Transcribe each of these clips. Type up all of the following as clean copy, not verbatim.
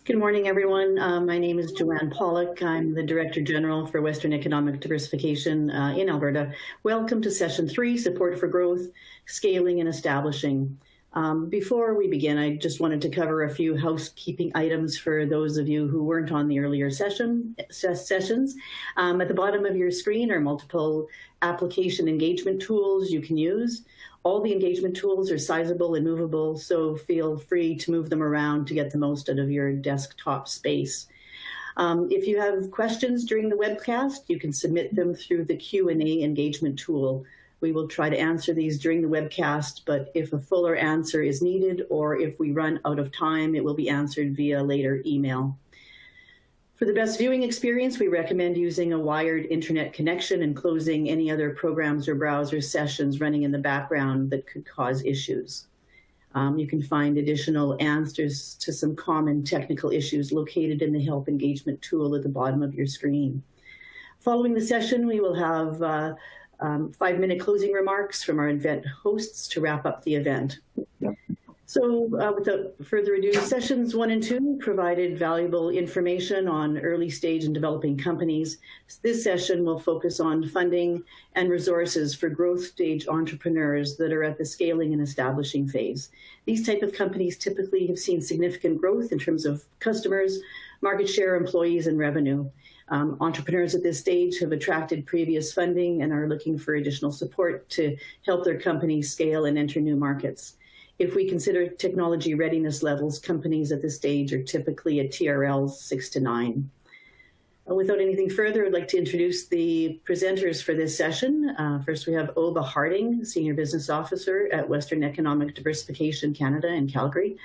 Good morning, everyone. My name is Joanne Pollock. I'm the Director General for Western Economic Diversification in Alberta. Welcome to Session 3, Support for Growth, Scaling and Establishing. Before we begin, I just wanted to cover a few housekeeping items for those of you who weren't on the earlier sessions. At the bottom of your screen are multiple application engagement tools you can use. All the engagement tools are sizable and movable, so feel free to move them around to get the most out of your desktop space. If you have questions during the webcast, you can submit them through the Q&A engagement tool. We will try to answer these during the webcast, but if a fuller answer is needed or if we run out of time, it will be answered via later email. For the best viewing experience, we recommend using a wired internet connection and closing any other programs or browser sessions running in the background that could cause issues. You can find additional answers to some common technical issues located in the Help Engagement tool at the bottom of your screen. Following the session, we will have 5-minute closing remarks from our event hosts to wrap up the event. So without further ado, sessions 1 and 2 provided valuable information on early stage and developing companies. This session will focus on funding and resources for growth stage entrepreneurs that are at the scaling and establishing phase. These type of companies typically have seen significant growth in terms of customers, market share, employees, and revenue. Entrepreneurs at this stage have attracted previous funding and are looking for additional support to help their companies scale and enter new markets. If we consider technology readiness levels, companies at this stage are typically at TRLs 6 to 9. Without anything further, I'd like to introduce the presenters for this session. First, we have Oba Harding, Senior Business Officer at Western Economic Diversification Canada in Calgary.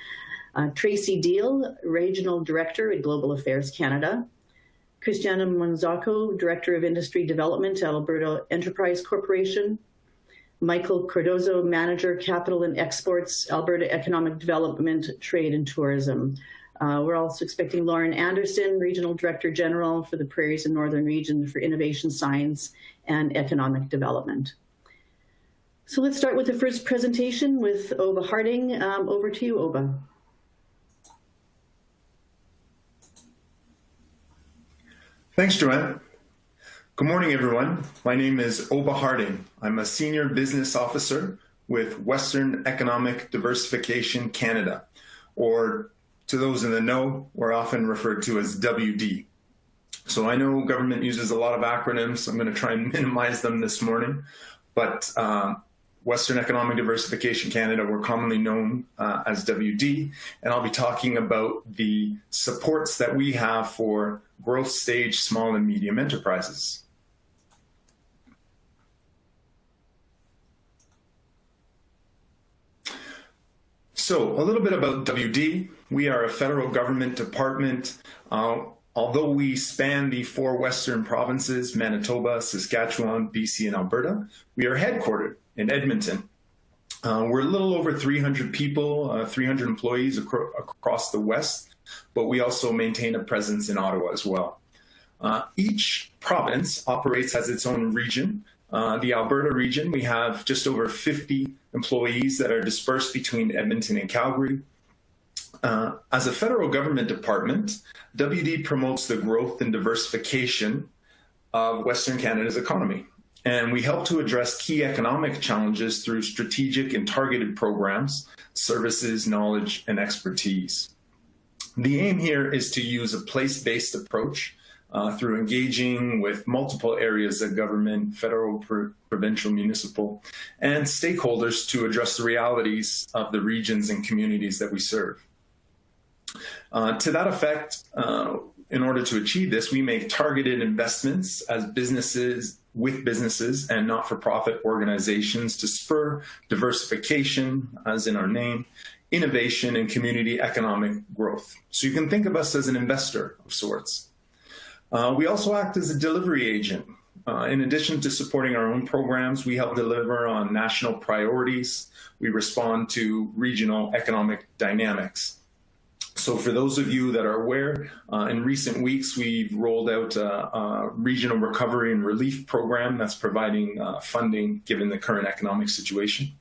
Tracy Deal, Regional Director at Global Affairs Canada. Cristiana Monzacco, Director of Industry Development at Alberta Enterprise Corporation. Michael Cardozo, Manager, Capital and Exports, Alberta Economic Development, Trade and Tourism. We're also expecting Lauren Anderson, Regional Director General for the Prairies and Northern Region for Innovation Science and Economic Development. So let's start with the first presentation with Oba Harding. Over to you, Oba. Thanks, Joanne. Good morning, everyone. My name is Oba Harding. I'm a Senior Business Officer with Western Economic Diversification Canada, or to those in the know, we're often referred to as WD. So I know government uses a lot of acronyms. I'm going to try and minimize them this morning, but Western Economic Diversification Canada, we're commonly known as WD, and I'll be talking about the supports that we have for growth stage small and medium enterprises. So a little bit about WD. We are a federal government department. Although we span the 4 western provinces, Manitoba, Saskatchewan, BC, and Alberta, we are headquartered in Edmonton. We're a little over 300 people, 300 employees across the West, but we also maintain a presence in Ottawa as well. Each province operates as its own region. The Alberta region, we have just over 50 employees that are dispersed between Edmonton and Calgary. As a federal government department, WD promotes the growth and diversification of Western Canada's economy. And we help to address key economic challenges through strategic and targeted programs, services, knowledge, and expertise. The aim here is to use a place-based approach through engaging with multiple areas of government, federal, provincial, municipal, and stakeholders to address the realities of the regions and communities that we serve. To that effect, in order to achieve this, we make targeted investments as businesses and not-for-profit organizations to spur diversification, as in our name, innovation, and community economic growth. So you can think of us as an investor of sorts. We also act as a delivery agent. In addition to supporting our own programs, we help deliver on national priorities. We respond to regional economic dynamics. So for those of you that are aware, in recent weeks, we've rolled out a regional recovery and relief program that's providing funding given the current economic situation.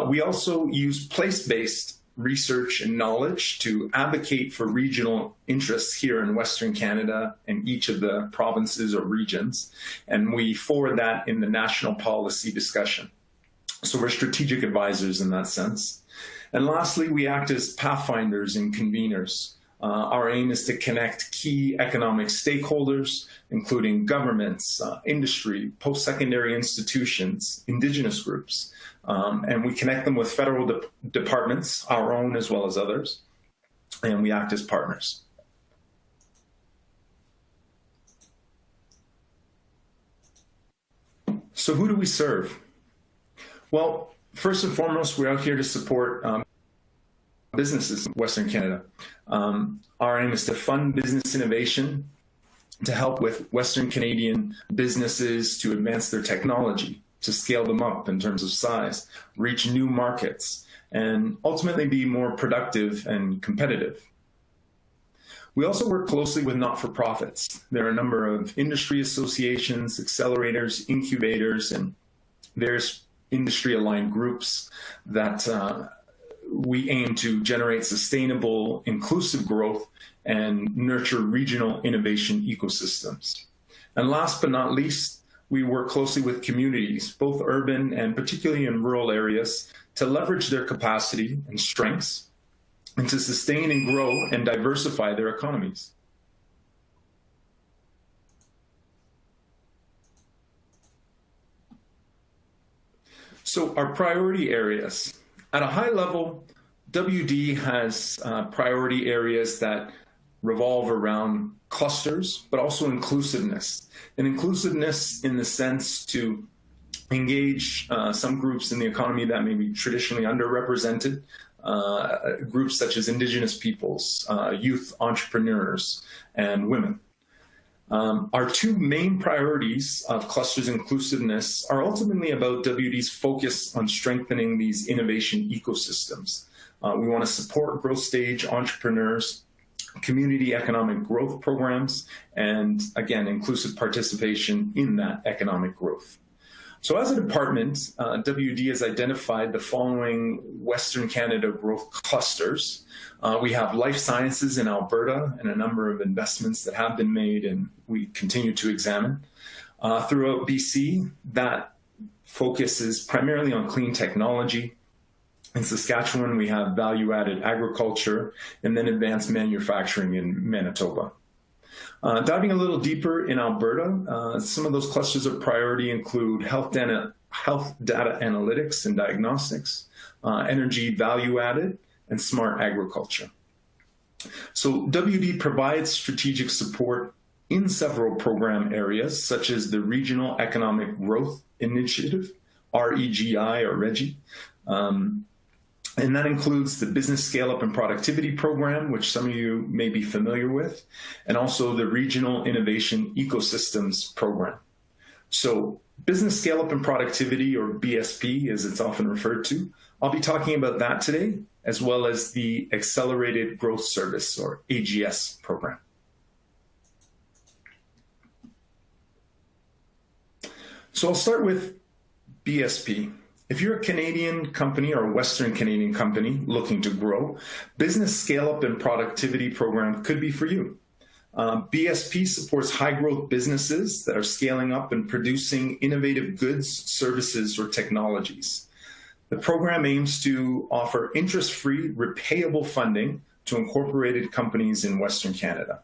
We also use place-based research and knowledge to advocate for regional interests here in Western Canada and each of the provinces or regions. And we forward that in the national policy discussion. So we're strategic advisors in that sense. And lastly, we act as pathfinders and conveners. Our aim is to connect key economic stakeholders, including governments, industry, post-secondary institutions, Indigenous groups, and we connect them with federal departments, our own as well as others, and we act as partners. So who do we serve? Well, first and foremost, we're out here to support businesses in Western Canada. Our aim is to fund business innovation, to help with Western Canadian businesses to advance their technology, to scale them up in terms of size, reach new markets, and ultimately be more productive and competitive. We also work closely with not-for-profits. There are a number of industry associations, accelerators, incubators, and various industry-aligned groups that we aim to generate sustainable, inclusive growth and nurture regional innovation ecosystems. And last but not least, we work closely with communities, both urban and particularly in rural areas, to leverage their capacity and strengths and to sustain and grow and diversify their economies. So our priority areas. At a high level, WD has priority areas that revolve around clusters, but also inclusiveness. And inclusiveness in the sense to engage some groups in the economy that may be traditionally underrepresented, groups such as Indigenous peoples, youth entrepreneurs, and women. Our two main priorities of clusters inclusiveness are ultimately about WD's focus on strengthening these innovation ecosystems. We want to support growth stage entrepreneurs, community economic growth programs, and again, inclusive participation in that economic growth. So as a department, WD has identified the following Western Canada growth clusters. We have life sciences in Alberta and a number of investments that have been made and we continue to examine. Throughout BC, that focuses primarily on clean technology. In Saskatchewan, we have value-added agriculture and then advanced manufacturing in Manitoba. Diving a little deeper in Alberta, some of those clusters of priority include health data analytics and diagnostics, energy value-added, and smart agriculture. So WD provides strategic support in several program areas, such as the Regional Economic Growth Initiative, REGI or REGI. And that includes the Business Scale-Up and Productivity Program, which some of you may be familiar with, and also the Regional Innovation Ecosystems Program. So Business Scale-Up and Productivity, or BSP as it's often referred to, I'll be talking about that today, as well as the Accelerated Growth Service, or AGS program. So I'll start with BSP. If you're a Canadian company or a Western Canadian company looking to grow, Business Scale-Up and Productivity Program could be for you. BSP supports high-growth businesses that are scaling up and producing innovative goods, services, or technologies. The program aims to offer interest-free, repayable funding to incorporated companies in Western Canada.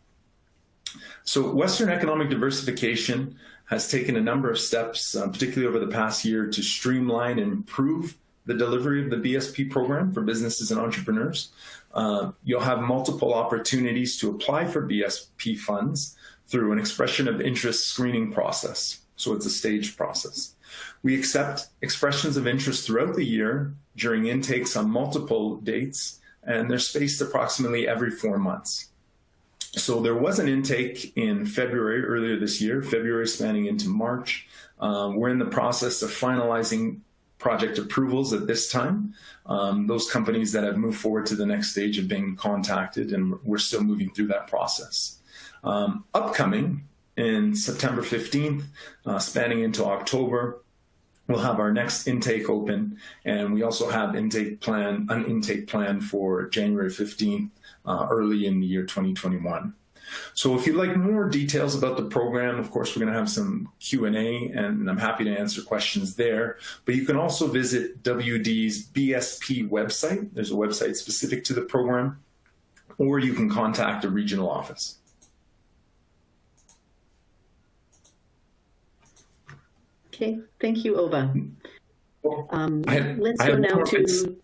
So Western economic diversification has taken a number of steps, particularly over the past year, to streamline and improve the delivery of the BSP program for businesses and entrepreneurs. You'll have multiple opportunities to apply for BSP funds through an expression of interest screening process. So it's a staged process. We accept expressions of interest throughout the year during intakes on multiple dates, and they're spaced approximately every 4 months. So there was an intake in February, earlier this year, February spanning into March. We're in the process of finalizing project approvals at this time. Those companies that have moved forward to the next stage have been contacted, and we're still moving through that process. Upcoming in September 15th, spanning into October, we'll have our next intake open, and we also have an intake plan for January 15th, early in the year 2021. So if you'd like more details about the program, of course, we're going to have some Q&A, and I'm happy to answer questions there. But you can also visit WD's BSP website. There's a website specific to the program, or you can contact a regional office. Okay, thank you, Ova. Let's I go have now more to...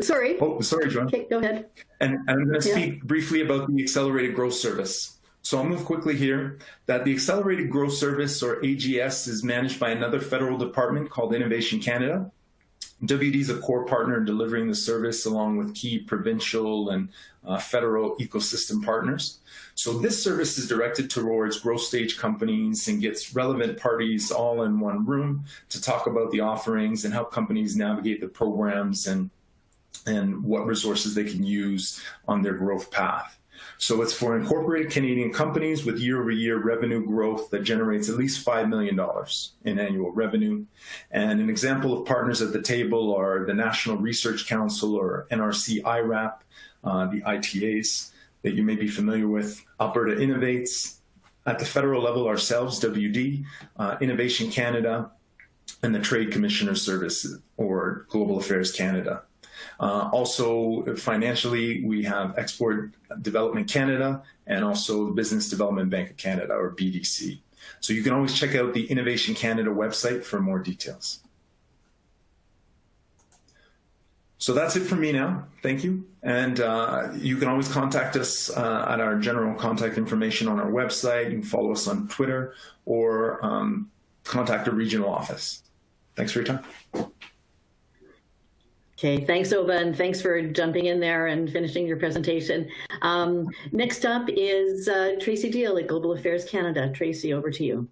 Sorry. Oh, sorry, Joanne. Okay, go ahead. And I'm going to speak briefly about the Accelerated Growth Service. So I'll move quickly here that the Accelerated Growth Service, or AGS, is managed by another federal department called Innovation Canada. WD is a core partner in delivering the service along with key provincial and federal ecosystem partners. So this service is directed towards growth stage companies and gets relevant parties all in one room to talk about the offerings and help companies navigate the programs and what resources they can use on their growth path. So it's for incorporated Canadian companies with year-over-year revenue growth that generates at least $5 million in annual revenue. And an example of partners at the table are the National Research Council, or NRC IRAP, the ITAs that you may be familiar with, Alberta Innovates, at the federal level ourselves, WD, Innovation Canada, and the Trade Commissioner Service, or Global Affairs Canada. Also, financially, we have Export Development Canada and also the Business Development Bank of Canada, or BDC. So you can always check out the Innovation Canada website for more details. So that's it for me now. Thank you. And you can always contact us at our general contact information on our website. You can follow us on Twitter, or contact a regional office. Thanks for your time. Okay, thanks, Ova, and thanks for jumping in there and finishing your presentation. Next up is Tracy Deal at Global Affairs Canada. Tracy, over to you.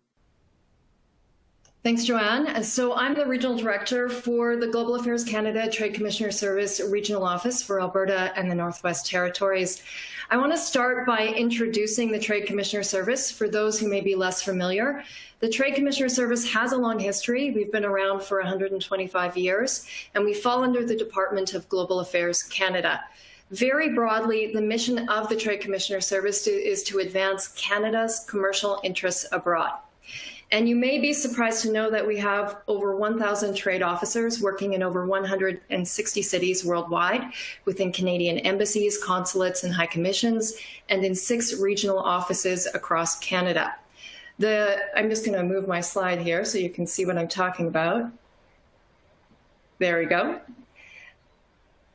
Thanks, Joanne. So I'm the Regional Director for the Global Affairs Canada Trade Commissioner Service Regional Office for Alberta and the Northwest Territories. I want to start by introducing the Trade Commissioner Service for those who may be less familiar. The Trade Commissioner Service has a long history. We've been around for 125 years, and we fall under the Department of Global Affairs Canada. Very broadly, the mission of the Trade Commissioner Service is to advance Canada's commercial interests abroad. And you may be surprised to know that we have over 1,000 trade officers working in over 160 cities worldwide, within Canadian embassies, consulates, and high commissions, and in 6 regional offices across Canada. I'm just going to move my slide here so you can see what I'm talking about. There we go.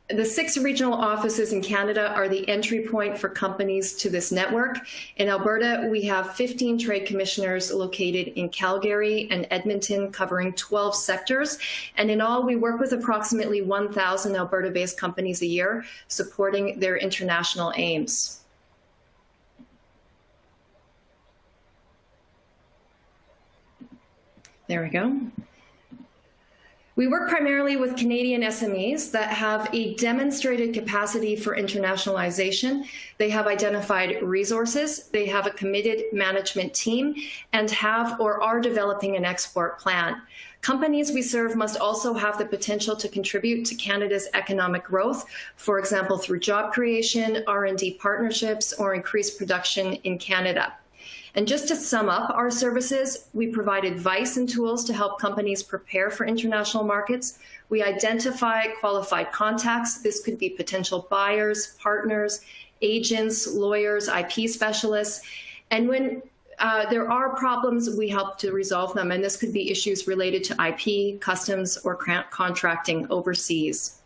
The 6 regional offices in Canada are the entry point for companies to this network. In Alberta, we have 15 trade commissioners located in Calgary and Edmonton, covering 12 sectors. And in all, we work with approximately 1,000 Alberta-based companies a year, supporting their international aims. There we go. We work primarily with Canadian SMEs that have a demonstrated capacity for internationalization. They have identified resources, they have a committed management team, and have or are developing an export plan. Companies we serve must also have the potential to contribute to Canada's economic growth, for example, through job creation, R&D partnerships, or increased production in Canada. And just to sum up our services, we provide advice and tools to help companies prepare for international markets. We identify qualified contacts. This could be potential buyers, partners, agents, lawyers, IP specialists. And when there are problems, we help to resolve them. And this could be issues related to IP, customs, or contracting overseas.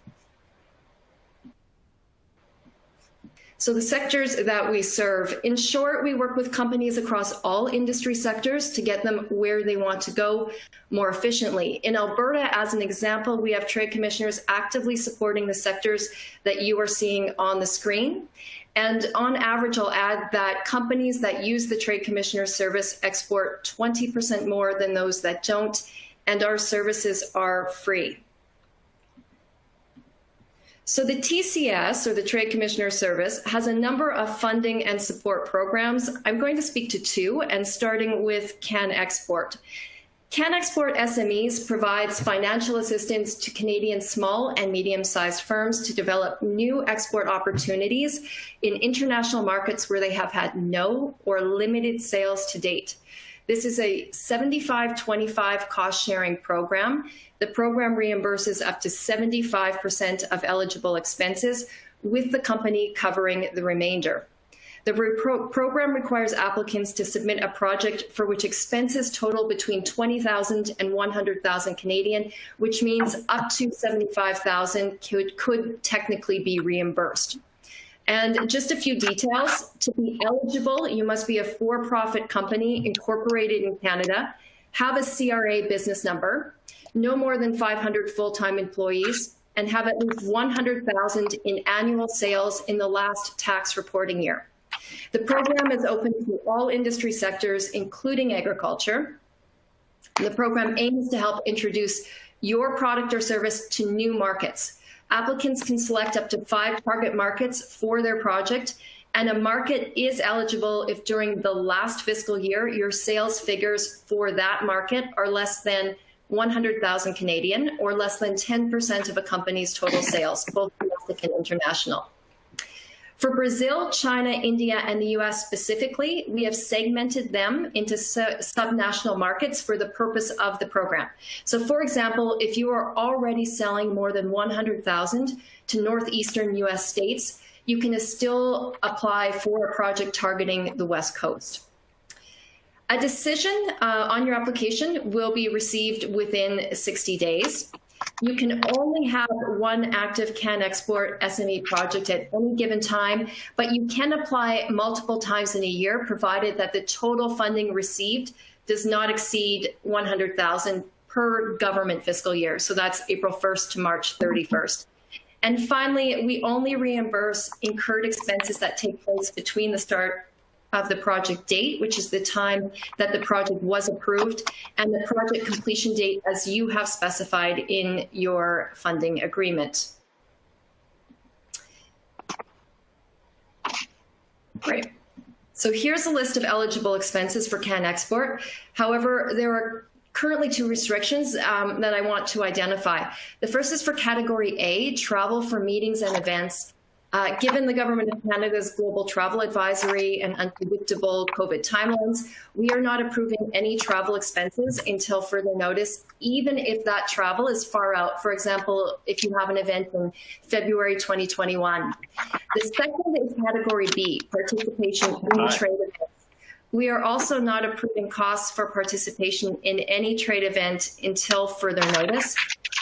So the sectors that we serve, in short, we work with companies across all industry sectors to get them where they want to go more efficiently. In Alberta, as an example, we have trade commissioners actively supporting the sectors that you are seeing on the screen. And on average, I'll add that companies that use the Trade Commissioner Service export 20% more than those that don't, and our services are free. So the TCS, or the Trade Commissioner Service, has a number of funding and support programs. I'm going to speak to 2, and starting with CanExport. CanExport SMEs provides financial assistance to Canadian small and medium-sized firms to develop new export opportunities in international markets where they have had no or limited sales to date. This is a 75-25 cost-sharing program. The program reimburses up to 75% of eligible expenses, with the company covering the remainder. The program requires applicants to submit a project for which expenses total between 20,000 and 100,000 Canadian, which means up to 75,000 could technically be reimbursed. And just a few details: to be eligible, you must be a for-profit company incorporated in Canada, have a CRA business number, no more than 500 full-time employees, and have at least 100,000 in annual sales in the last tax reporting year. The program is open to all industry sectors, including agriculture. The program aims to help introduce your product or service to new markets. Applicants can select up to 5 target markets for their project, and a market is eligible if during the last fiscal year your sales figures for that market are less than 100,000 Canadian or less than 10% of a company's total sales, both domestic and international. For Brazil, China, India, and the US specifically, we have segmented them into subnational markets for the purpose of the program. So for example, if you are already selling more than 100,000 to northeastern US states, you can still apply for a project targeting the West Coast. A decision on your application will be received within 60 days. You can only have one active CanExport SME project at any given time, but you can apply multiple times in a year, provided that the total funding received does not exceed 100,000 per government fiscal year. So that's April 1st to March 31st. And finally, we only reimburse incurred expenses that take place between the start of the project date, which is the time that the project was approved, and the project completion date as you have specified in your funding agreement. Great. So here's a list of eligible expenses for CanExport. However, there are currently 2 restrictions that I want to identify. The first is for Category A, travel for meetings and events. Given the Government of Canada's global travel advisory and unpredictable COVID timelines, we are not approving any travel expenses until further notice, even if that travel is far out. For example, if you have an event in February 2021. The second is Category B, participation in trade events. We are also not approving costs for participation in any trade event until further notice,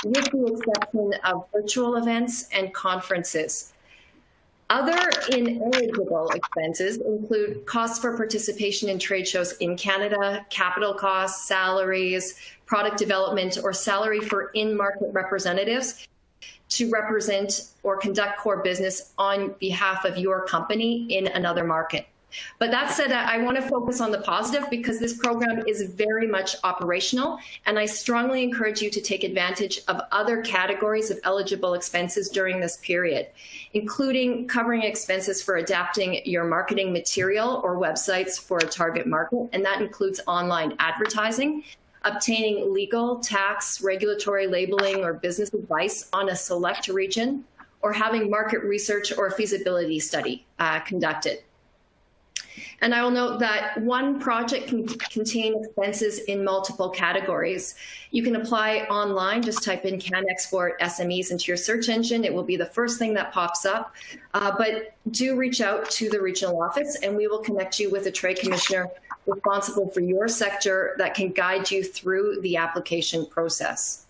with the exception of virtual events and conferences. Other ineligible expenses include costs for participation in trade shows in Canada, capital costs, salaries, product development, or salary for in-market representatives to represent or conduct core business on behalf of your company in another market. But that said, I want to focus on the positive because this program is very much operational, and I strongly encourage you to take advantage of other categories of eligible expenses during this period, including covering expenses for adapting your marketing material or websites for a target market, and that includes online advertising, obtaining legal, tax, regulatory labeling, or business advice on a select region, or having market research or a feasibility study conducted. And I will note that one project can contain expenses in multiple categories. You can apply online, just type in CanExport SMEs into your search engine. It will be the first thing that pops up. But do reach out to the regional office and we will connect you with a trade commissioner responsible for your sector that can guide you through the application process.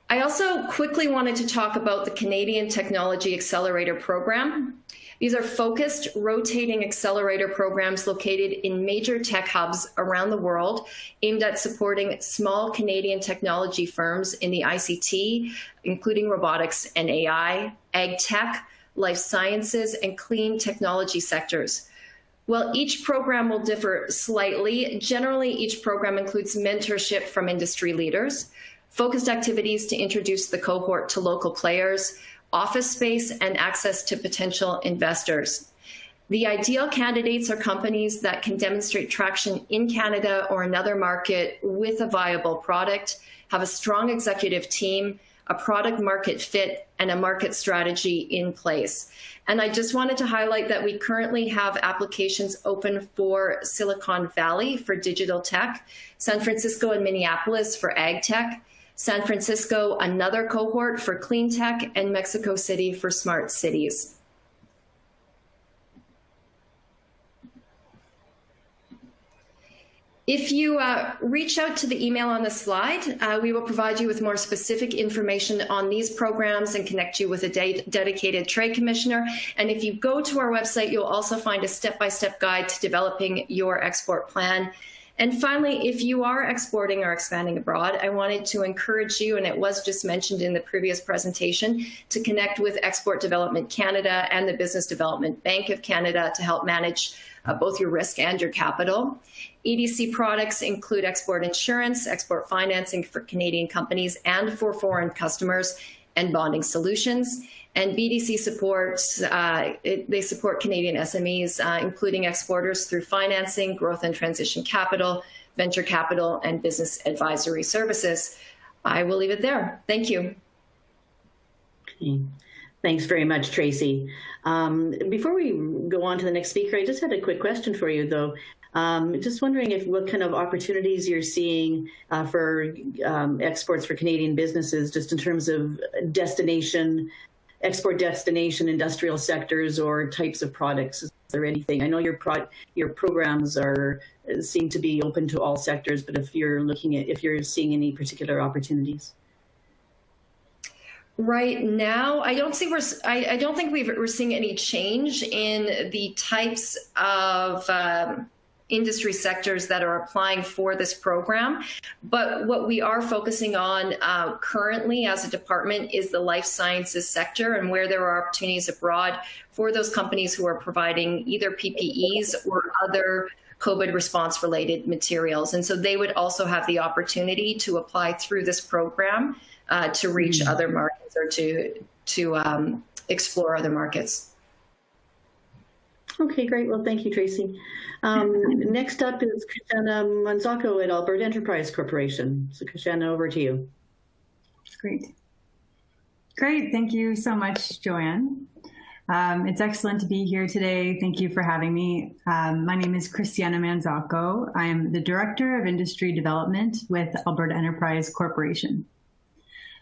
I also quickly wanted to talk about the Canadian Technology Accelerator Program. These are focused, rotating accelerator programs located in major tech hubs around the world, aimed at supporting small Canadian technology firms in the ICT, including robotics and AI, ag tech, life sciences, and clean technology sectors. While each program will differ slightly, generally each program includes mentorship from industry leaders, focused activities to introduce the cohort to local players, office space, and access to potential investors. The ideal candidates are companies that can demonstrate traction in Canada or another market with a viable product, have a strong executive team, a product market fit, and a market strategy in place. And I just wanted to highlight that we currently have applications open for Silicon Valley for digital tech, San Francisco and Minneapolis for ag tech, San Francisco, another cohort for clean tech, and Mexico City for smart cities. If you reach out to the email on the slide, we will provide you with more specific information on these programs and connect you with a dedicated trade commissioner. And if you go to our website, you'll also find a step-by-step guide to developing your export plan. And finally, if you are exporting or expanding abroad, I wanted to encourage you, and it was just mentioned in the previous presentation, to connect with Export Development Canada and the Business Development Bank of Canada to help manage both your risk and your capital. EDC products include export insurance, export financing for Canadian companies and for foreign customers, and bonding solutions. And BDC supports, they support Canadian SMEs, including exporters through financing, growth and transition capital, venture capital, and business advisory services. I will leave it there. Thank you. Okay. Thanks very much, Tracy. Before we go on to the next speaker, I just had a quick question for you, though. Just wondering what kind of opportunities you're seeing for exports for Canadian businesses, just in terms of export destination, industrial sectors, or types of products. Is there anything? I know your programs seem to be open to all sectors, but if you're seeing any particular opportunities. Right now, I don't think we're seeing any change in the types of industry sectors that are applying for this program. But what we are focusing on currently as a department is the life sciences sector, and where there are opportunities abroad for those companies who are providing either PPEs or other COVID response related materials. And so they would also have the opportunity to apply through this program to reach other markets or to explore other markets. Okay, great. Well, thank you, Tracy. Next up is Christiana Manzacco at Alberta Enterprise Corporation. So Christiana, over to you. Great. Thank you so much, Joanne. It's excellent to be here today. Thank you for having me. My name is Christiana Manzacco. I am the Director of Industry Development with Alberta Enterprise Corporation.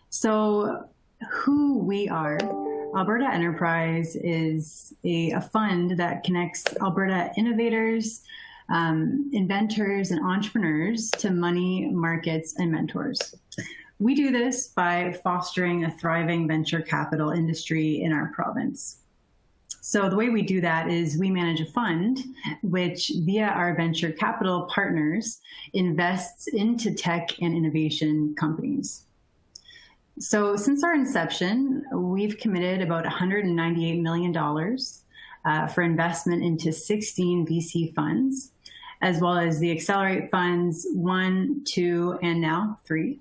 So who we are, Alberta Enterprise is a fund that connects Alberta innovators, inventors, and entrepreneurs to money, markets, and mentors. We do this by fostering a thriving venture capital industry in our province. So the way we do that is we manage a fund which, via our venture capital partners, invests into tech and innovation companies. So since our inception, we've committed about $198 million for investment into 16 VC funds, as well as the Accelerate Funds 1, 2, and now 3.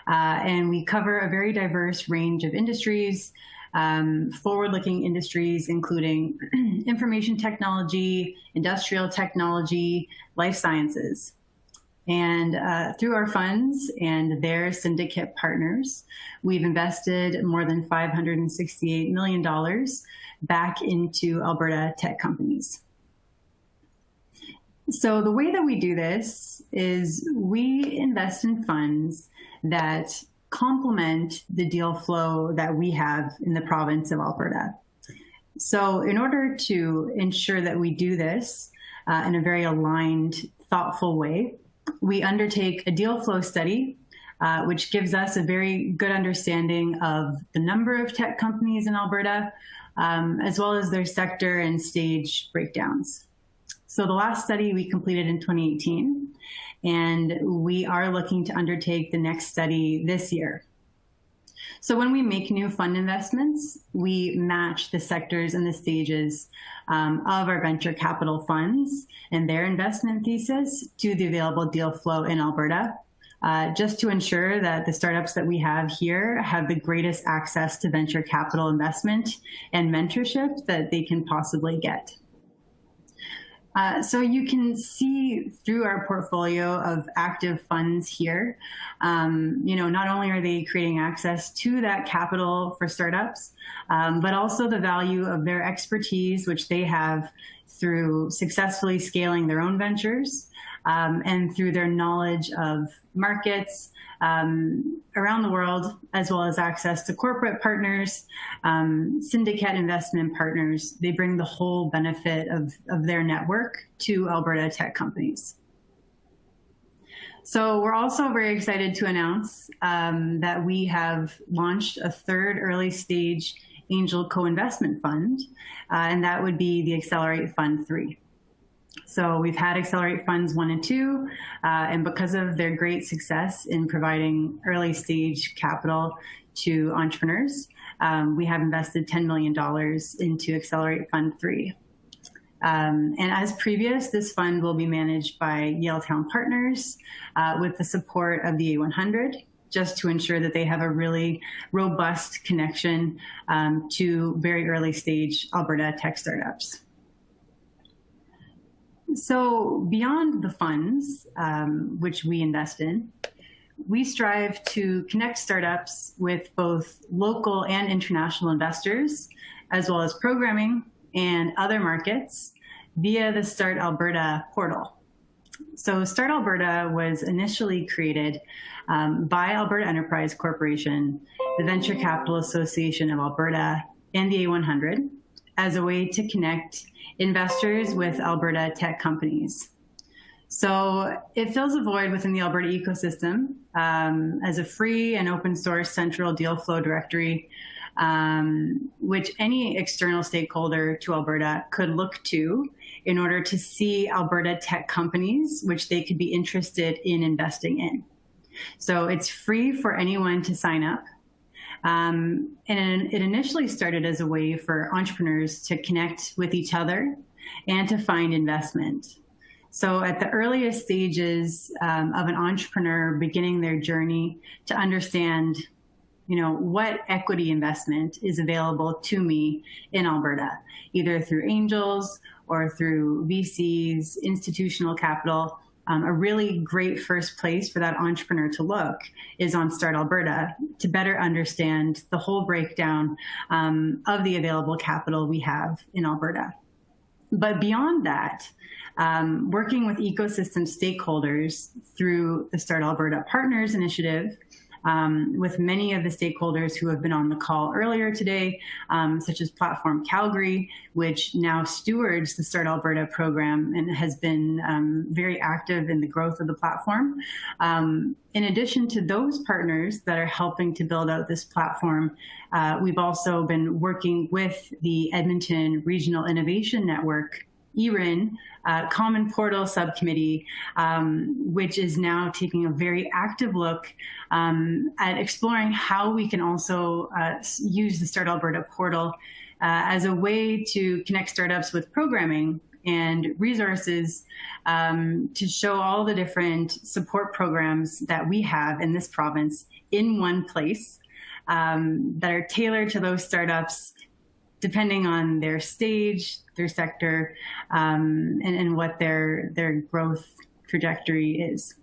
And we cover a very diverse range of industries, forward-looking industries, including information technology, industrial technology, life sciences. And through our funds and their syndicate partners, we've invested more than $568 million back into Alberta tech companies. So the way that we do this is we invest in funds that complement the deal flow that we have in the province of Alberta. So in order to ensure that we do this in a very aligned, thoughtful way, we undertake a deal flow study, which gives us a very good understanding of the number of tech companies in Alberta, as well as their sector and stage breakdowns. So the last study we completed in 2018, and we are looking to undertake the next study this year. So when we make new fund investments, we match the sectors and the stages of our venture capital funds and their investment thesis to the available deal flow in Alberta, just to ensure that the startups that we have here have the greatest access to venture capital investment and mentorship that they can possibly get. So you can see through our portfolio of active funds here, not only are they creating access to that capital for startups, but also the value of their expertise, which they have through successfully scaling their own ventures, and through their knowledge of markets around the world, as well as access to corporate partners, syndicate investment partners. They bring the whole benefit of their network to Alberta tech companies. So we're also very excited to announce that we have launched a third early stage angel co-investment fund, and that would be the Accelerate Fund 3. So we've had Accelerate Funds 1 and 2, and because of their great success in providing early stage capital to entrepreneurs, we have invested $10 million into Accelerate Fund 3. And as previous, this fund will be managed by Yaletown Partners with the support of the A100, just to ensure that they have a really robust connection to very early stage Alberta tech startups. So beyond the funds, which we invest in, we strive to connect startups with both local and international investors, as well as programming and other markets via the Start Alberta portal. So Start Alberta was initially created by Alberta Enterprise Corporation, the Venture Capital Association of Alberta, and the A100 as a way to connect investors with Alberta tech companies. So it fills a void within the Alberta ecosystem as a free and open source central deal flow directory, which any external stakeholder to Alberta could look to in order to see Alberta tech companies which they could be interested in investing in. So it's free for anyone to sign up. And it initially started as a way for entrepreneurs to connect with each other and to find investment. So at the earliest stages of an entrepreneur beginning their journey to understand, what equity investment is available to me in Alberta, either through angels or through VCs, institutional capital. A really great first place for that entrepreneur to look is on Start Alberta to better understand the whole breakdown of the available capital we have in Alberta. But beyond that, working with ecosystem stakeholders through the Start Alberta Partners Initiative, with many of the stakeholders who have been on the call earlier today, such as Platform Calgary, which now stewards the Start Alberta program and has been very active in the growth of the platform. In addition to those partners that are helping to build out this platform, we've also been working with the Edmonton Regional Innovation Network, ERIN, Common Portal Subcommittee, which is now taking a very active look at exploring how we can also use the Start Alberta portal as a way to connect startups with programming and resources to show all the different support programs that we have in this province in one place that are tailored to those startups depending on their stage, their sector, and what their growth trajectory is.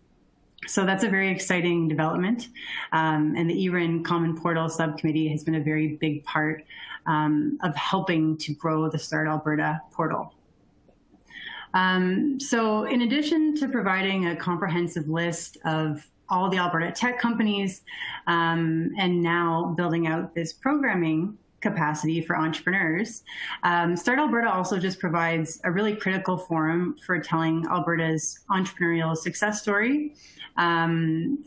So that's a very exciting development. And the ERIN Common Portal Subcommittee has been a very big part of helping to grow the Start Alberta portal. So in addition to providing a comprehensive list of all the Alberta tech companies and now building out this programming capacity for entrepreneurs, Start Alberta also just provides a really critical forum for telling Alberta's entrepreneurial success story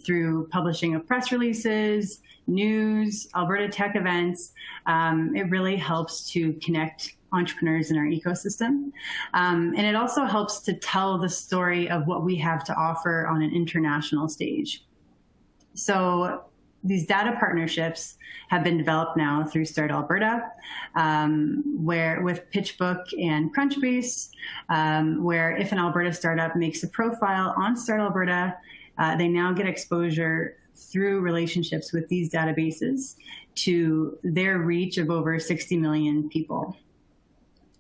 through publishing of press releases, news, Alberta tech events. It really helps to connect entrepreneurs in our ecosystem. And it also helps to tell the story of what we have to offer on an international stage. So these data partnerships have been developed now through Start Alberta, where with PitchBook and Crunchbase, where if an Alberta startup makes a profile on Start Alberta, they now get exposure through relationships with these databases to their reach of over 60 million people.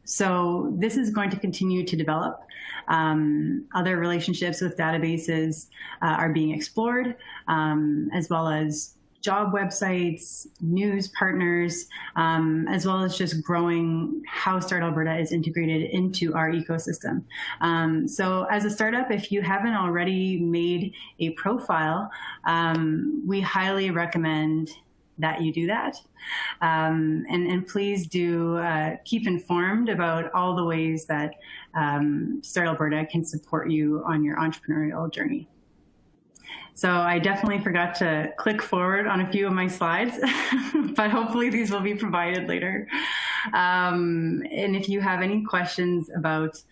So this is going to continue to develop. Other relationships with databases are being explored, as well as job websites, news partners, as well as just growing how Start Alberta is integrated into our ecosystem. So as a startup, if you haven't already made a profile, we highly recommend that you do that. And please do keep informed about all the ways that Start Alberta can support you on your entrepreneurial journey. So I definitely forgot to click forward on a few of my slides, but hopefully these will be provided later. And if you have any questions about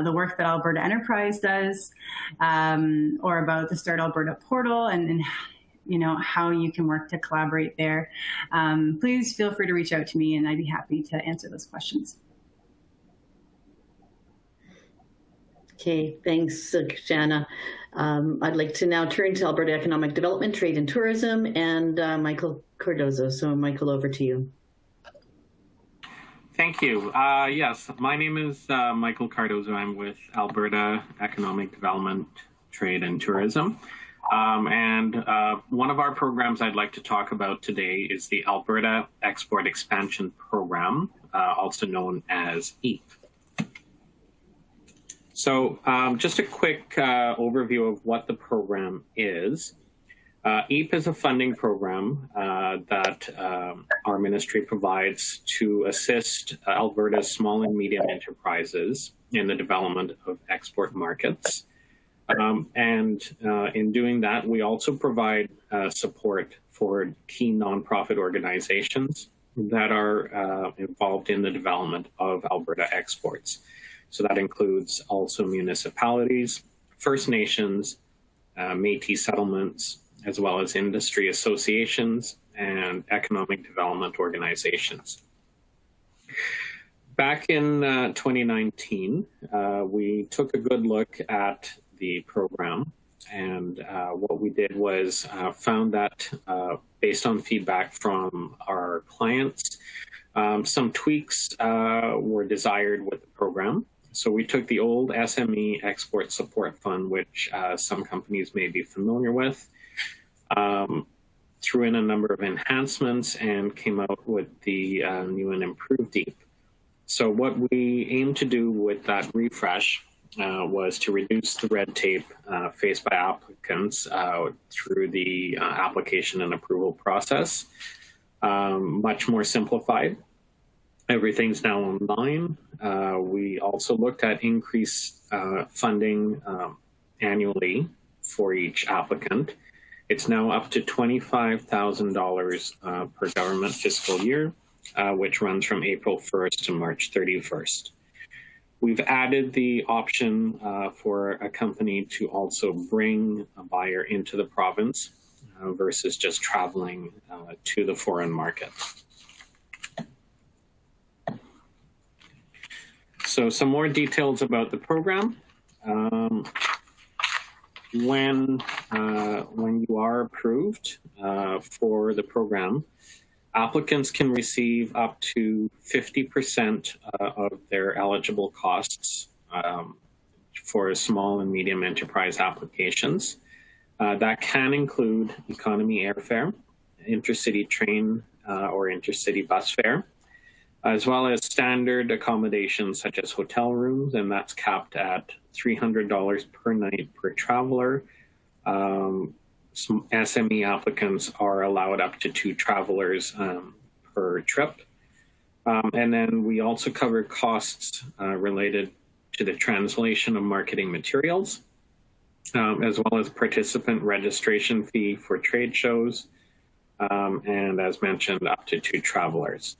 the work that Alberta Enterprise does, or about the Start Alberta portal and you know, how you can work to collaborate there, please feel free to reach out to me and I'd be happy to answer those questions. Okay, thanks, Jana. I'd like to now turn to Alberta Economic Development, Trade and Tourism, and Michael Cardozo. So Michael, over to you. Thank you. Yes, my name is Michael Cardozo. I'm with Alberta Economic Development, Trade and Tourism. And one of our programs I'd like to talk about today is the Alberta Export Expansion Program, also known as EAP. So just a quick overview of what the program is. EAP is a funding program that our ministry provides to assist Alberta's small and medium enterprises in the development of export markets. And in doing that, we also provide support for key nonprofit organizations that are involved in the development of Alberta exports. So that includes also municipalities, First Nations, Métis settlements, as well as industry associations and economic development organizations. Back in 2019, we took a good look at the program, and what we did was found that based on feedback from our clients, some tweaks were desired with the program. So we took the old SME Export Support Fund, which some companies may be familiar with, threw in a number of enhancements and came out with the new and improved EAP. So what we aimed to do with that refresh was to reduce the red tape faced by applicants through the application and approval process, much more simplified. Everything's now online. We also looked at increased funding annually for each applicant. It's now up to $25,000 per government fiscal year, which runs from April 1st to March 31st. We've added the option for a company to also bring a buyer into the province versus just traveling to the foreign market. So some more details about the program. When you are approved for the program, applicants can receive up to 50% of their eligible costs for small and medium enterprise applications. That can include economy airfare, intercity train or intercity bus fare, as well as standard accommodations such as hotel rooms, and that's capped at $300 per night per traveler. Some SME applicants are allowed up to 2 travelers per trip. And then we also cover costs related to the translation of marketing materials, as well as participant registration fee for trade shows, and as mentioned, up to 2 travelers.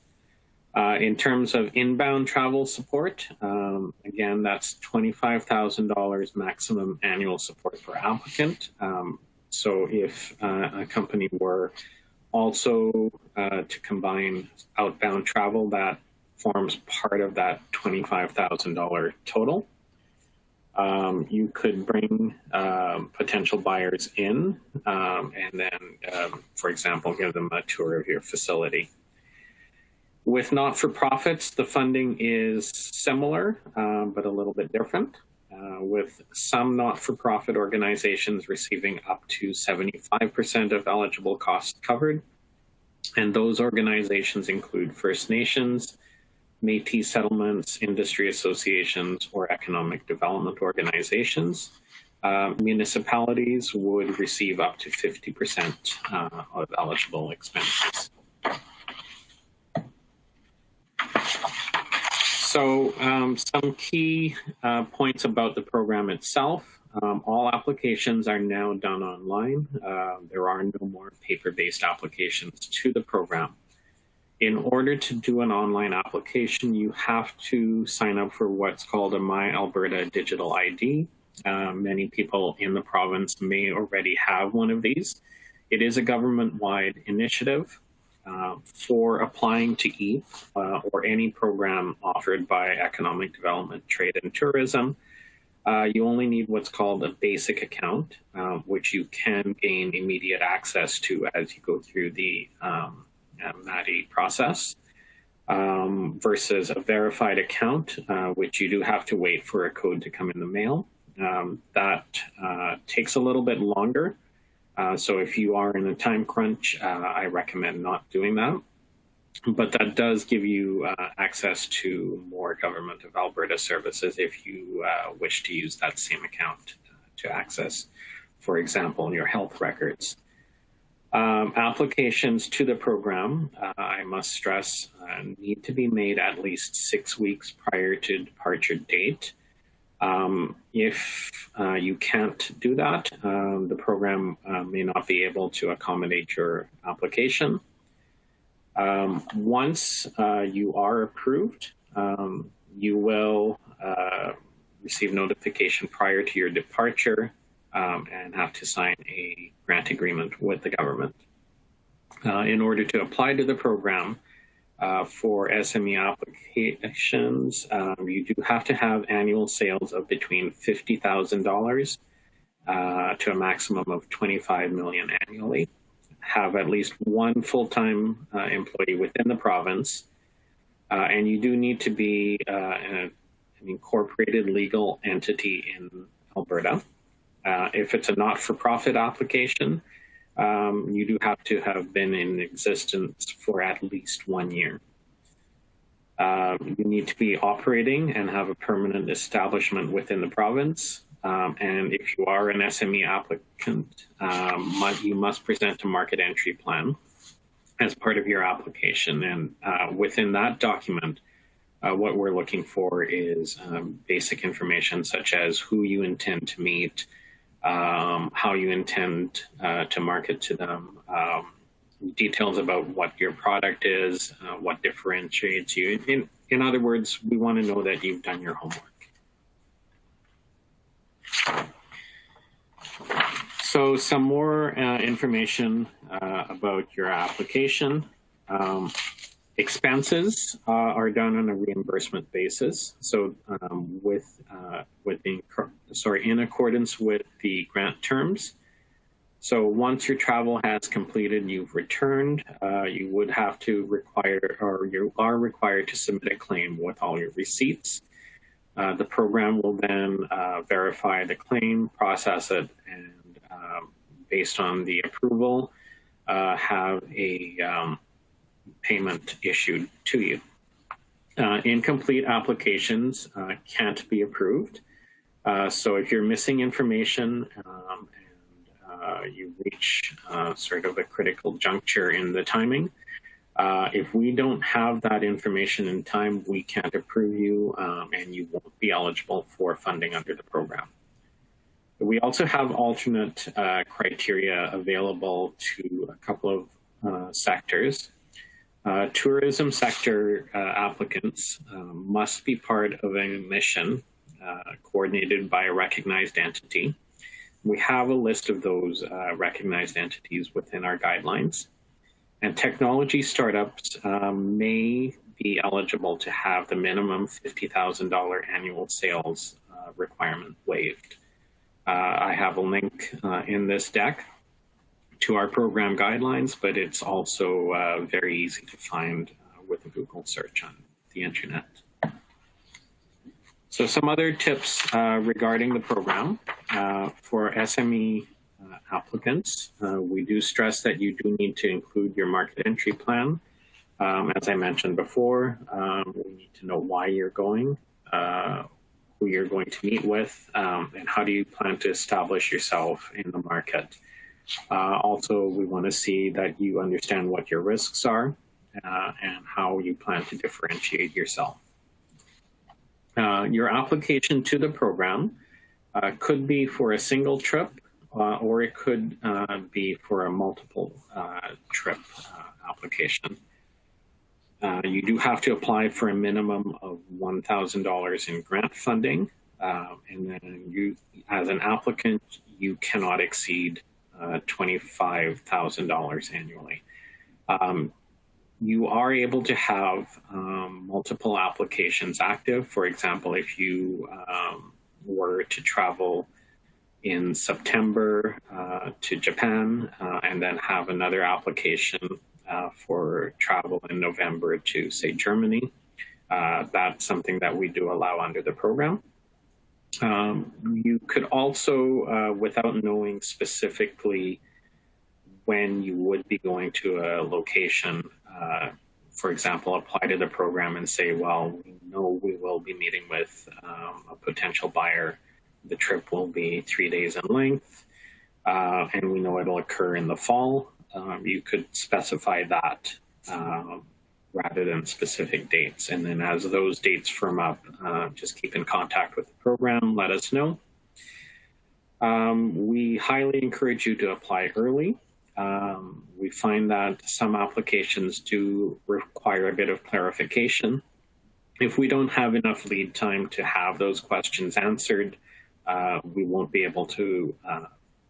In terms of inbound travel support, again, that's $25,000 maximum annual support per applicant. So if a company were also to combine outbound travel, that forms part of that $25,000 total. You could bring potential buyers in and then, for example, give them a tour of your facility. With not-for-profits, the funding is similar, but a little bit different, with some not-for-profit organizations receiving up to 75% of eligible costs covered. And those organizations include First Nations, Métis settlements, industry associations, or economic development organizations. Municipalities would receive up to 50% of eligible expenses. So some key points about the program itself. All applications are now done online. There are no more paper-based applications to the program. In order to do an online application, you have to sign up for what's called a My Alberta Digital ID. Many people in the province may already have one of these. It is a government-wide initiative. For applying to EAP or any program offered by Economic Development, Trade and Tourism, you only need what's called a basic account, which you can gain immediate access to as you go through the MADI process, versus a verified account, which you do have to wait for a code to come in the mail. That takes a little bit longer. So if you are in a time crunch, I recommend not doing that. But that does give you access to more Government of Alberta services if you wish to use that same account to access, for example, your health records. Applications to the program, I must stress, need to be made at least 6 weeks prior to departure date. If you can't do that, the program may not be able to accommodate your application. Once you are approved, you will receive notification prior to your departure and have to sign a grant agreement with the government. In order to apply to the program, for SME applications, you do have to have annual sales of between $50,000 to a maximum of $25 million annually, have at least one full-time employee within the province, and you do need to be an incorporated legal entity in Alberta. If it's a not-for-profit application, you do have to have been in existence for at least 1 year. You need to be operating and have a permanent establishment within the province. And if you are an SME applicant, you must present a market entry plan as part of your application. And within that document, what we're looking for is basic information such as who you intend to meet, how you intend to market to them, details about what your product is, what differentiates you. In other words, we want to know that you've done your homework. So some more information about your application. Expenses are done on a reimbursement basis. So in accordance with the grant terms. So once your travel has completed, you've returned, you would have to you are required to submit a claim with all your receipts. The program will then verify the claim, process it, and based on the approval, have a payment issued to you. Incomplete applications can't be approved. So if you're missing information and you reach sort of a critical juncture in the timing, if we don't have that information in time, we can't approve you and you won't be eligible for funding under the program. We also have alternate criteria available to a couple of sectors. Tourism sector applicants must be part of a mission coordinated by a recognized entity. We have a list of those recognized entities within our guidelines. And technology startups may be eligible to have the minimum $50,000 annual sales requirement waived. I have a link in this deck to our program guidelines, but it's also very easy to find with a Google search on the internet. So some other tips regarding the program for SME applicants. We do stress that you do need to include your market entry plan. As I mentioned before, we need to know why you're going, who you're going to meet with, and how do you plan to establish yourself in the market. Also, we want to see that you understand what your risks are and how you plan to differentiate yourself. Your application to the program could be for a single trip, or it could be for a multiple trip application. You do have to apply for a minimum of $1,000 in grant funding, and then you, as an applicant, you cannot exceed $25,000 annually. You are able to have multiple applications active. For example, if you were to travel in September to Japan and then have another application for travel in November to, say, Germany, that's something that we do allow under the program. You could also, without knowing specifically when you would be going to a location, for example, apply to the program and say, well, we know we will be meeting with a potential buyer. The trip will be 3 days in length, and we know it'll occur in the fall. You could specify that rather than specific dates. And then as those dates firm up, just keep in contact with the program, let us know. We highly encourage you to apply early. We find that some applications do require a bit of clarification. If we don't have enough lead time to have those questions answered, we won't be able to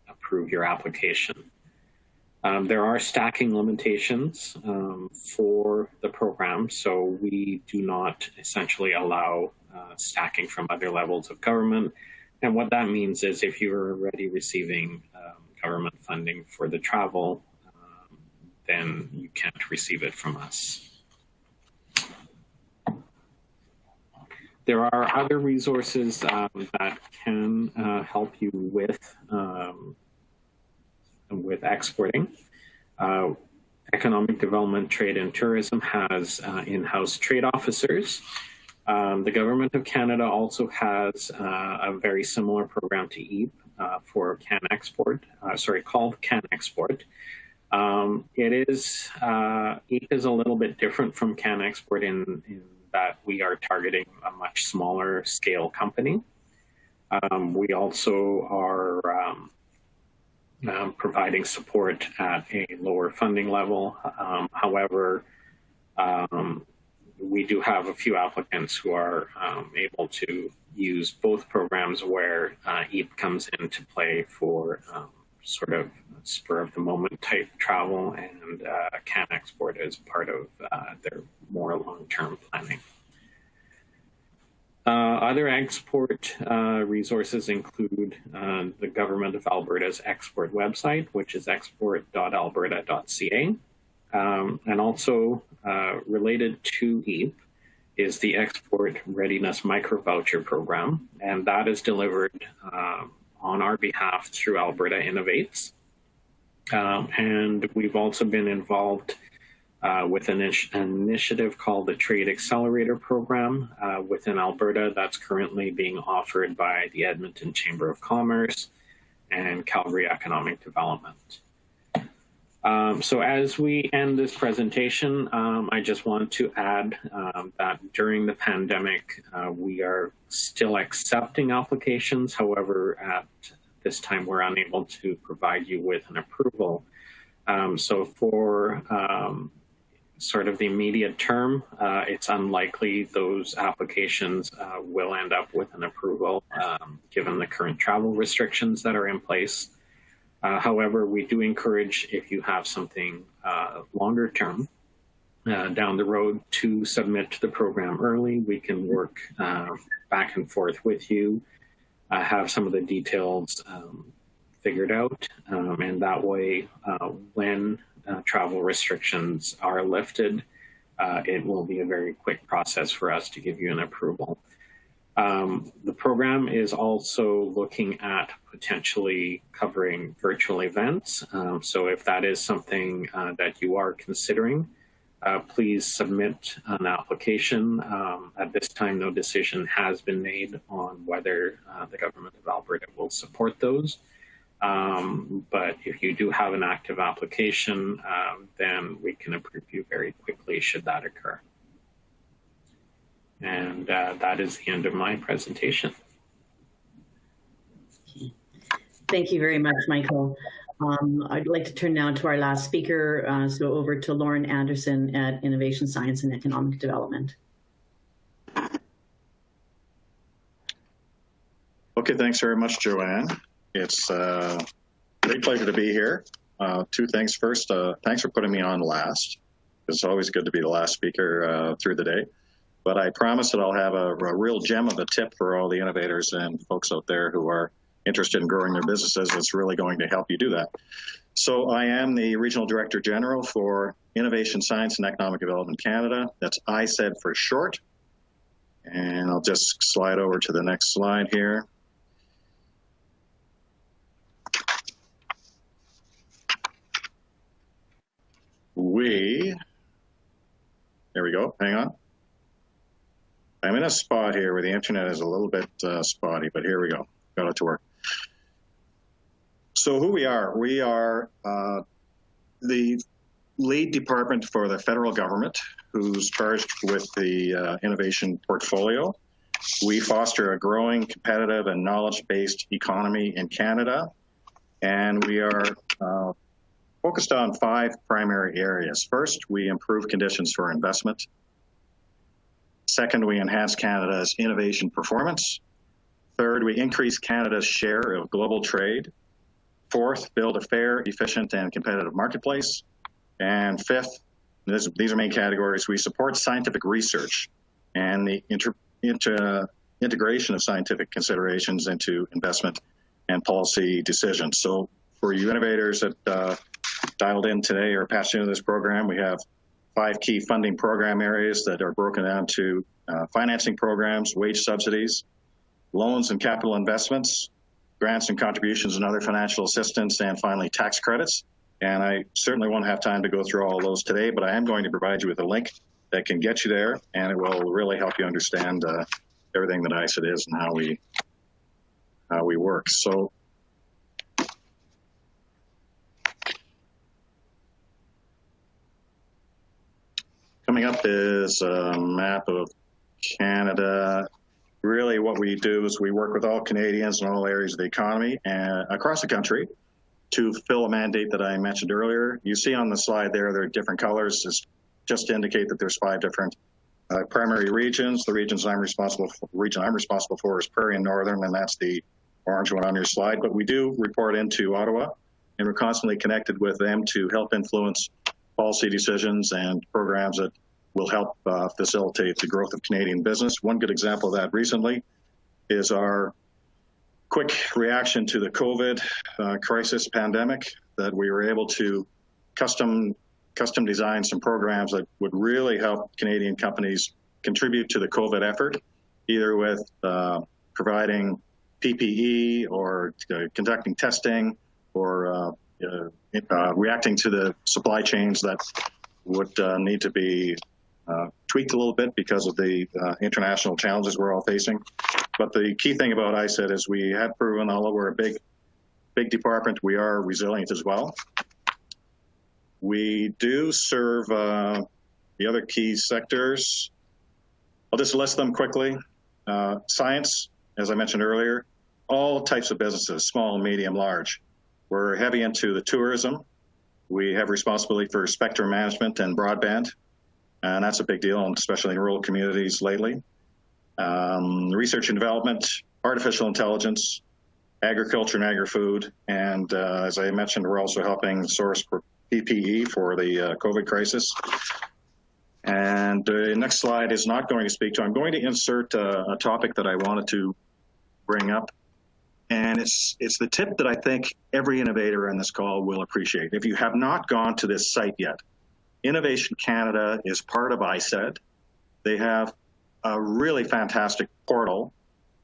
approve your application. There are stacking limitations for the program, so we do not essentially allow stacking from other levels of government. And what that means is if you're already receiving government funding for the travel, then you can't receive it from us. There are other resources that can help you with exporting. Economic Development, Trade and Tourism has in-house trade officers. The Government of Canada also has a very similar program to EAP for Can Export, called Can Export. EAP is a little bit different from Can Export in that we are targeting a much smaller scale company. We also are providing support at a lower funding level. However, we do have a few applicants who are able to use both programs where EAP comes into play for sort of spur of the moment type travel, and Can Export as part of their more long-term planning. Other export resources include the Government of Alberta's export website, which is export.alberta.ca. And also related to EAP is the Export Readiness Micro Voucher Program, and that is delivered on our behalf through Alberta Innovates. And we've also been involved with an initiative called the Trade Accelerator Program within Alberta that's currently being offered by the Edmonton Chamber of Commerce and Calgary Economic Development. So as we end this presentation, I just want to add that during the pandemic, we are still accepting applications. However, at this time, we're unable to provide you with an approval. So for sort of the immediate term, it's unlikely those applications will end up with an approval given the current travel restrictions that are in place. However, we do encourage, if you have something longer term down the road, to submit to the program early. We can work back and forth with you, have some of the details figured out, and that way when travel restrictions are lifted, it will be a very quick process for us to give you an approval. The program is also looking at potentially covering virtual events. So if that is something that you are considering, please submit an application. At this time, no decision has been made on whether the government of Alberta will support those. But if you do have an active application, then we can approve you very quickly should that occur. And that is the end of my presentation. Thank you very much, Michael. I'd like to turn now to our last speaker, so over to Lauren Anderson at Innovation, Science and Economic Development. Okay, thanks very much, Joanne. It's a great pleasure to be here. Two things. First, thanks for putting me on last. It's always good to be the last speaker through the day. But I promise that I'll have a real gem of a tip for all the innovators and folks out there who are interested in growing their businesses. It's really going to help you do that. So I am the Regional Director General for Innovation, Science and Economic Development Canada. That's ISED for short. And I'll just slide over to the next slide here. There we go, hang on. I'm in a spot here where the internet is a little bit spotty, but here we go, got it to work. So who we are the lead department for the federal government who's charged with the innovation portfolio. We foster a growing, competitive and knowledge-based economy in Canada, and we are focused on 5 primary areas. First, we improve conditions for investment. Second, we enhance Canada's innovation performance. Third, we increase Canada's share of global trade. Fourth, build a fair, efficient, and competitive marketplace. And fifth, these are main categories, we support scientific research and the integration of scientific considerations into investment and policy decisions. So for you innovators that dialed in today or passed into this program, we have 5 key funding program areas that are broken down to financing programs, wage subsidies, loans and capital investments, grants and contributions and other financial assistance, and finally tax credits. And I certainly won't have time to go through all of those today, but I am going to provide you with a link that can get you there, and it will really help you understand everything that ISED is and how we work. So coming up is a map of Canada. Really what we do is we work with all Canadians in all areas of the economy and across the country to fill a mandate that I mentioned earlier. You see on the slide there are different colors, just to indicate that there's 5 different primary regions. The region I'm responsible for is Prairie and Northern, and that's the orange one on your slide. But we do report into Ottawa, and we're constantly connected with them to help influence policy decisions and programs that will help facilitate the growth of Canadian business. One good example of that recently is our quick reaction to the COVID crisis pandemic, that we were able to custom design some programs that would really help Canadian companies contribute to the COVID effort, either with providing PPE or conducting testing or reacting to the supply chains that would need to be tweaked a little bit because of the international challenges we're all facing. But the key thing about ISED is we have proven, although we're a big department, we are resilient as well. We do serve the other key sectors. I'll just list them quickly. Science, as I mentioned earlier, all types of businesses, small, medium, large. We're heavy into the tourism. We have responsibility for spectrum management and broadband, and that's a big deal, especially in rural communities lately. Research and development, artificial intelligence, agriculture and agri-food, and as I mentioned, we're also helping source PPE for the COVID crisis. And the next slide is not going to speak to. I'm going to insert a topic that I wanted to bring up, and it's the tip that I think every innovator in this call will appreciate. If you have not gone to this site yet, Innovation Canada is part of ISED. They have a really fantastic portal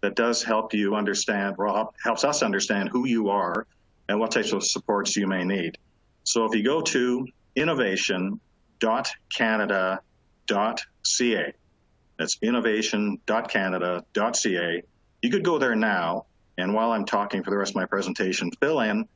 that does help you understand, well, helps us understand who you are and what types of supports you may need. So if you go to innovation.canada.ca, that's innovation.canada.ca, you could go there now, and while I'm talking for the rest of my presentation, fill in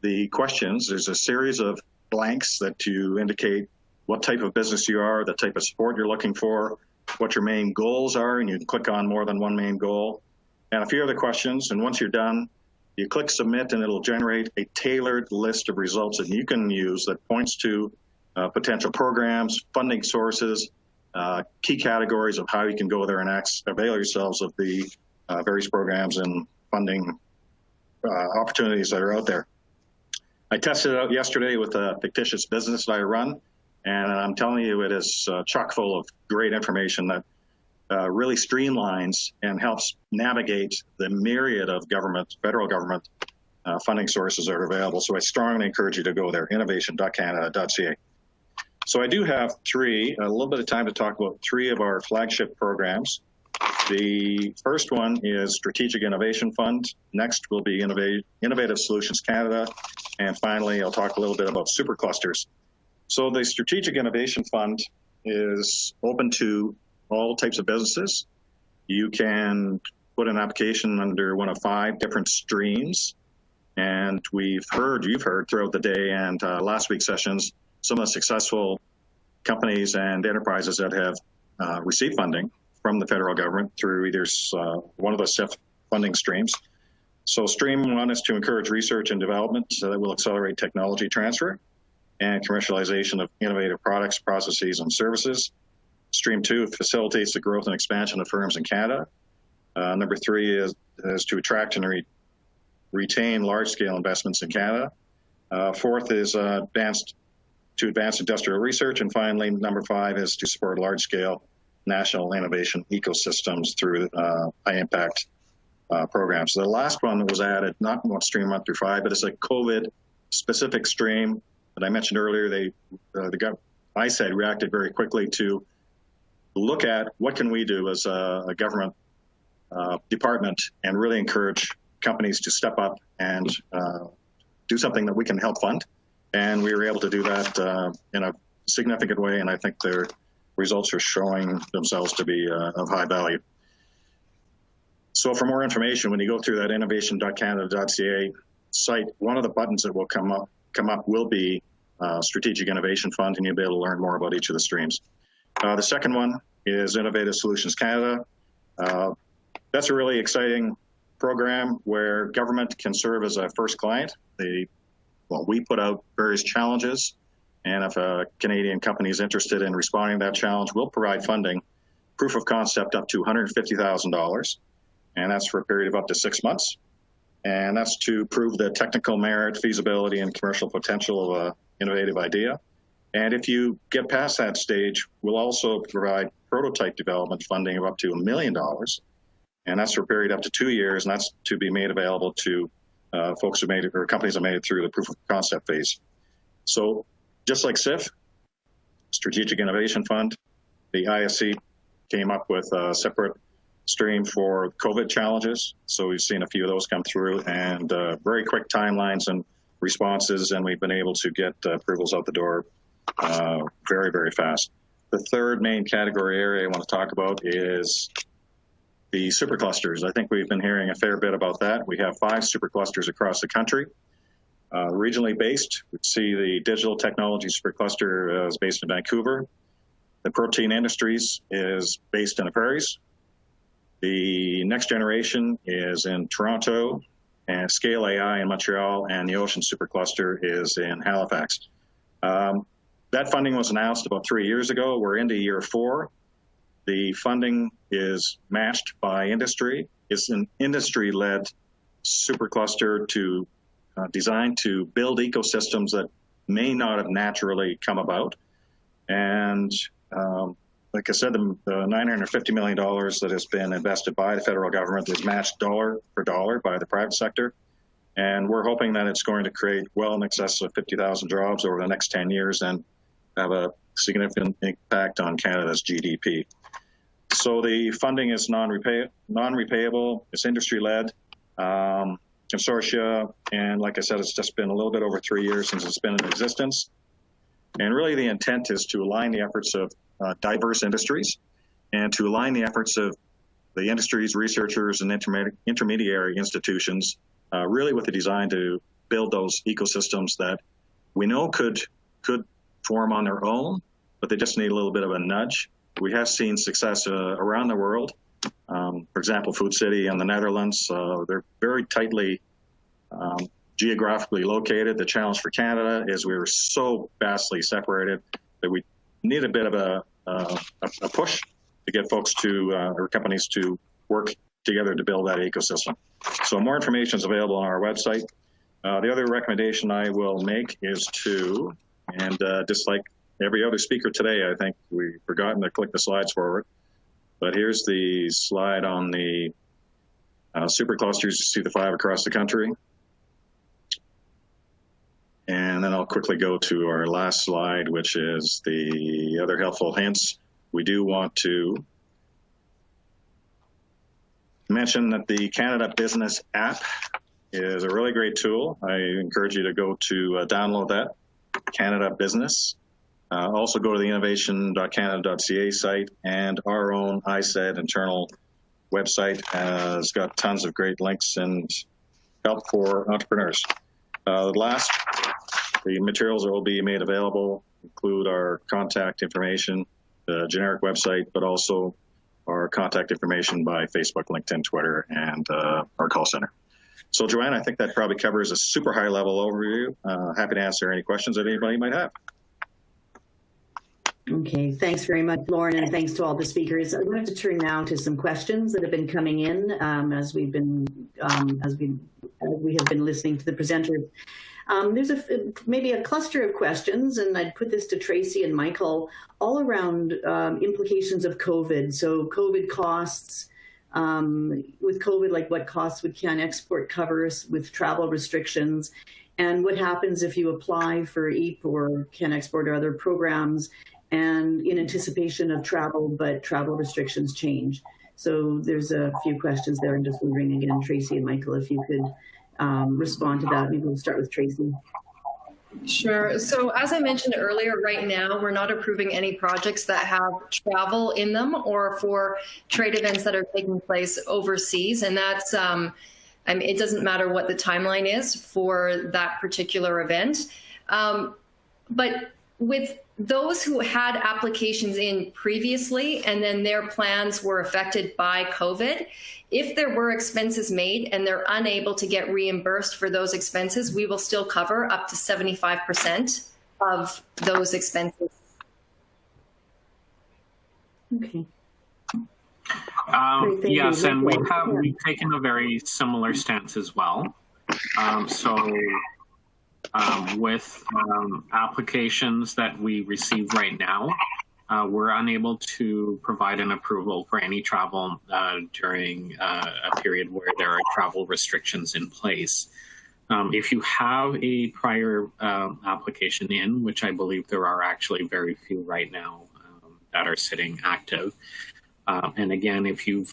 the questions. There's a series of blanks that you indicate what type of business you are, the type of support you're looking for, what your main goals are, and you can click on more than one main goal, and a few other questions. And once you're done, you click submit, and it'll generate a tailored list of results that you can use that points to potential programs, funding sources, key categories of how you can go there and avail yourselves of the various programs and funding opportunities that are out there. I tested it out yesterday with a fictitious business that I run, and I'm telling you, it is chock full of great information that really streamlines and helps navigate the myriad of federal government funding sources that are available. So I strongly encourage you to go there, innovation.canada.ca. So I do have a little bit of time to talk about three of our flagship programs. The first one is Strategic Innovation Fund. Next will be Innovative Solutions Canada. And finally, I'll talk a little bit about superclusters. So the Strategic Innovation Fund is open to all types of businesses. You can put an application under one of 5 different streams. And you've heard throughout the day and last week's sessions, some of the successful companies and enterprises that have received funding from the federal government through either one of the SIF funding streams. So stream 1 is to encourage research and development that will accelerate technology transfer and commercialization of innovative products, processes, and services. Stream 2 facilitates the growth and expansion of firms in Canada. Number 3 is to attract and retain large-scale investments in Canada. 4th is to advance industrial research. And finally, number 5 is to support large-scale national innovation ecosystems through high-impact programs. So the last one that was added, not what stream 1 through 5, but it's a COVID-specific stream that I mentioned earlier. ISED reacted very quickly to look at what can we do as a government department and really encourage companies to step up and do something that we can help fund. And we were able to do that in a significant way, and I think their results are showing themselves to be of high value. So for more information, when you go through that innovation.canada.ca site, one of the buttons that will come up will be Strategic Innovation Fund, and you'll be able to learn more about each of the streams. The second one is Innovative Solutions Canada. That's a really exciting program where government can serve as a first client. We put out various challenges, and if a Canadian company is interested in responding to that challenge, we'll provide funding, proof of concept up to $150,000, and that's for a period of up to 6 months. And that's to prove the technical merit, feasibility, and commercial potential of an innovative idea. And if you get past that stage, we'll also provide prototype development funding of up to $1 million. And that's for a period up to 2 years, and that's to be made available to folks who made it, or companies that made it through the proof of concept phase. So just like SIF, Strategic Innovation Fund, the ISC came up with a separate stream for COVID challenges. So we've seen a few of those come through, and very quick timelines and responses, and we've been able to get approvals out the door very, very fast. The third main category area I want to talk about is the superclusters. I think we've been hearing a fair bit about that. We have 5 superclusters across the country. Regionally based, we see the Digital Technology Supercluster is based in Vancouver. The Protein Industries is based in the Prairies. The Next Generation is in Toronto, and Scale AI in Montreal, and the Ocean Supercluster is in Halifax. That funding was announced about 3 years ago. We're into year 4. The funding is matched by industry. It's an industry-led supercluster designed to build ecosystems that may not have naturally come about. And like I said, the $950 million that has been invested by the federal government is matched dollar for dollar by the private sector. And we're hoping that it's going to create well in excess of 50,000 jobs over the next 10 years and have a significant impact on Canada's GDP. So the funding is non-repayable, it's industry-led, consortia, and like I said, it's just been a little bit over 3 years since it's been in existence. And really the intent is to align the efforts of diverse industries and to align the efforts of the industries, researchers, and intermediary institutions, really with the design to build those ecosystems that we know could form on their own, but they just need a little bit of a nudge. We have seen success around the world. For example, Food City in the Netherlands, they're very tightly geographically located. The challenge for Canada is we were so vastly separated that we need a bit of a push to get folks to, or companies to work together to build that ecosystem. So more information is available on our website. The other recommendation I will make is to, and just like every other speaker today, I think we've forgotten to click the slides forward, but here's the slide on the superclusters. You see the 5 across the country. And then I'll quickly go to our last slide, which is the other helpful hints. We do want to mention that the Canada Business app is a really great tool. I encourage you to go to download that, Canada Business. Also go to the innovation.canada.ca site, and our own ISED internal website has got tons of great links and help for entrepreneurs. The materials that will be made available include our contact information, the generic website, but also our contact information by Facebook, LinkedIn, Twitter, and our call center. So Joanne, I think that probably covers a super high level overview. Happy to answer any questions that anybody might have. Okay, thanks very much, Lauren, and thanks to all the speakers. I'm going to turn now to some questions that have been coming in as we have been listening to the presenters. There's maybe a cluster of questions, and I'd put this to Tracy and Michael, all around implications of COVID. So COVID costs, with COVID, like what costs would CanExport cover with travel restrictions? And what happens if you apply for EAP or CanExport or other programs and in anticipation of travel, but travel restrictions change? So there's a few questions there. I'm just wondering again, Tracy and Michael, if you could respond to that. Maybe we'll start with Tracy. Sure. So as I mentioned earlier, right now, we're not approving any projects that have travel in them or for trade events that are taking place overseas. And that's, it doesn't matter what the timeline is for that particular event. But with those who had applications in previously and then their plans were affected by COVID, if there were expenses made and they're unable to get reimbursed for those expenses, we will still cover up to 75% of those expenses. Okay. Yes, and we've taken a very similar stance as well. With applications that we receive right now, we're unable to provide an approval for any travel during a period where there are travel restrictions in place. If you have a prior application in, which I believe there are actually very few right now that are sitting active, and again, if you've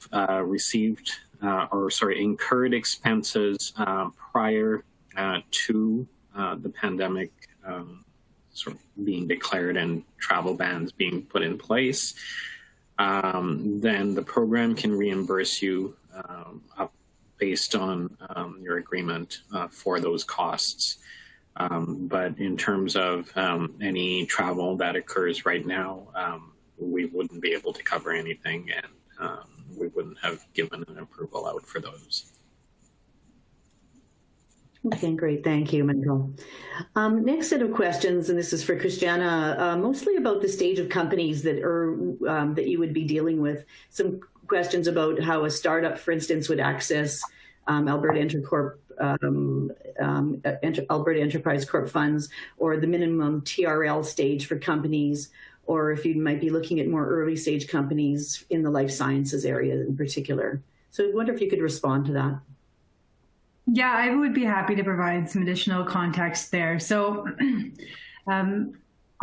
incurred expenses prior to the pandemic sort of being declared and travel bans being put in place, then the program can reimburse you based on your agreement for those costs. But in terms of any travel that occurs right now, we wouldn't be able to cover anything, and we wouldn't have given an approval out for those. Okay, great. Thank you, Michael. Next set of questions, and this is for Christiana, mostly about the stage of companies that you would be dealing with. Some questions about how a startup, for instance, would access Alberta Alberta Enterprise Corp funds, or the minimum TRL stage for companies, or if you might be looking at more early stage companies in the life sciences area in particular. So I wonder if you could respond to that. Yeah, I would be happy to provide some additional context there. So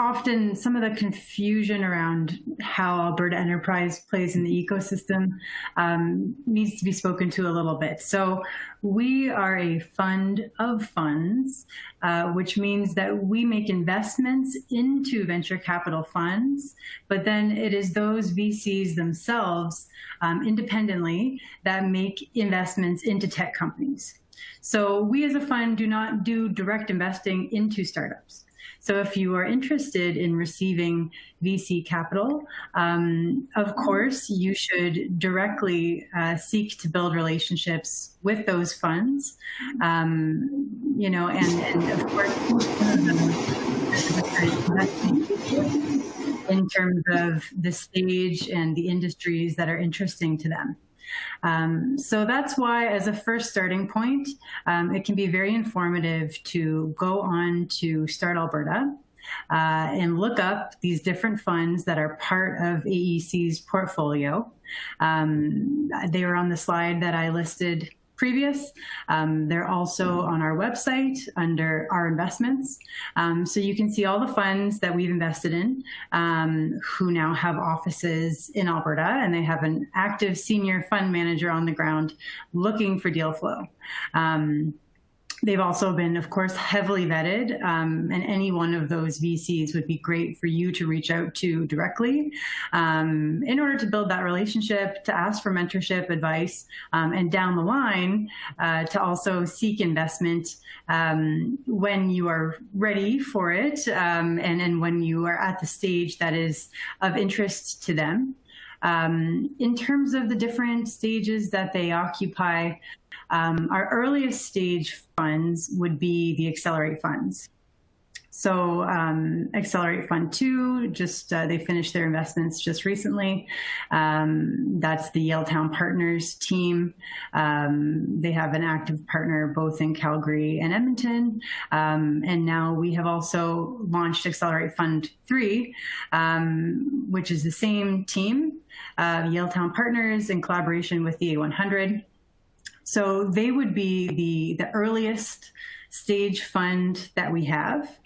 often some of the confusion around how Alberta Enterprise plays in the ecosystem needs to be spoken to a little bit. So we are a fund of funds, which means that we make investments into venture capital funds, but then it is those VCs themselves independently that make investments into tech companies. So we as a fund do not do direct investing into startups. So if you are interested in receiving VC capital, of course, you should directly seek to build relationships with those funds, you know, and of course, in terms of the stage and the industries that are interesting to them. So that's why, as a first starting point, it can be very informative to go on to Start Alberta and look up these different funds that are part of AEC's portfolio. They are on the slide that I listed previous. They're also on our website under our investments. So you can see all the funds that we've invested in who now have offices in Alberta, and they have an active senior fund manager on the ground looking for deal flow. They've also been, of course, heavily vetted, and any one of those VCs would be great for you to reach out to directly in order to build that relationship, to ask for mentorship, advice, and down the line to also seek investment when you are ready for it and when you are at the stage that is of interest to them. In terms of the different stages that they occupy, our earliest stage funds would be the Accelerate funds. So Accelerate Fund 2, just they finished their investments just recently. That's the Yaletown Partners team. They have an active partner both in Calgary and Edmonton. And now we have also launched Accelerate Fund 3, which is the same team, Yaletown Partners in collaboration with the A100. So they would be the earliest stage fund that we have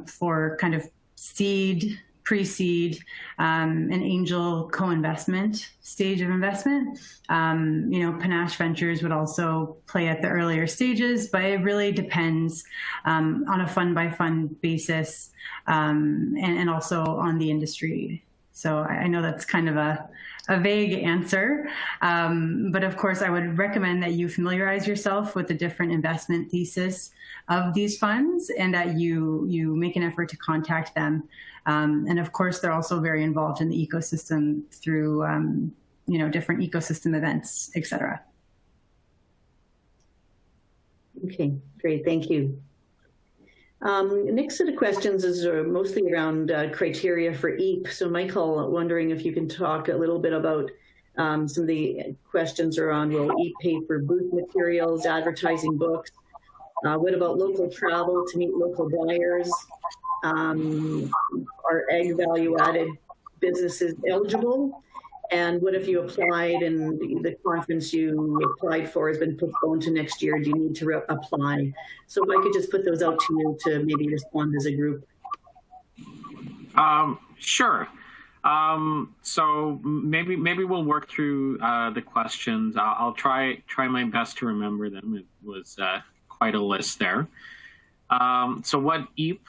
for kind of seed, pre-seed, and angel co-investment stage of investment. You know, Panache Ventures would also play at the earlier stages, but it really depends on a fund-by-fund basis and also on the industry. So I know that's kind of a vague answer, but of course I would recommend that you familiarize yourself with the different investment thesis of these funds and that you make an effort to contact them. And of course, they're also very involved in the ecosystem through you know, different ecosystem events, et cetera. Okay, great, thank you. Next set of questions is mostly around criteria for EAP. So Michael, wondering if you can talk a little bit about some of the questions around, will EAP pay for booth materials, advertising books? What about local travel to meet local buyers? Are ag value-added businesses eligible? And what if you applied and the conference you applied for has been postponed to next year? Do you need to apply? So if I could just put those out to you to maybe respond as a group. Sure. So maybe we'll work through the questions. I'll try my best to remember them. It was quite a list there. So what EAP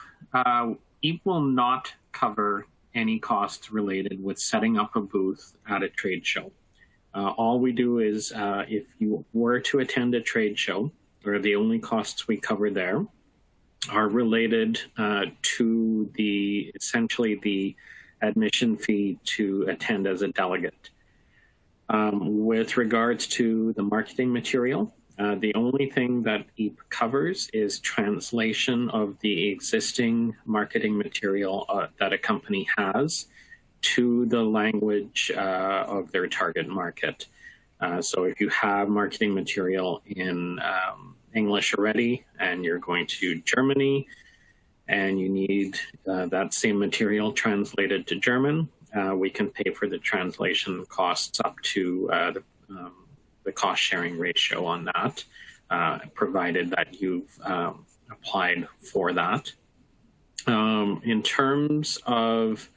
will not cover any costs related with setting up a booth at a trade show. All we do is if you were to attend a trade show, or the only costs we cover there are related to essentially the admission fee to attend as a delegate. With regards to the marketing material, the only thing that EAP covers is translation of the existing marketing material that a company has to the language of their target market. So if you have marketing material in English already and you're going to Germany and you need that same material translated to German, we can pay for the translation costs up to the cost sharing ratio on that, provided that you've applied for that. In terms of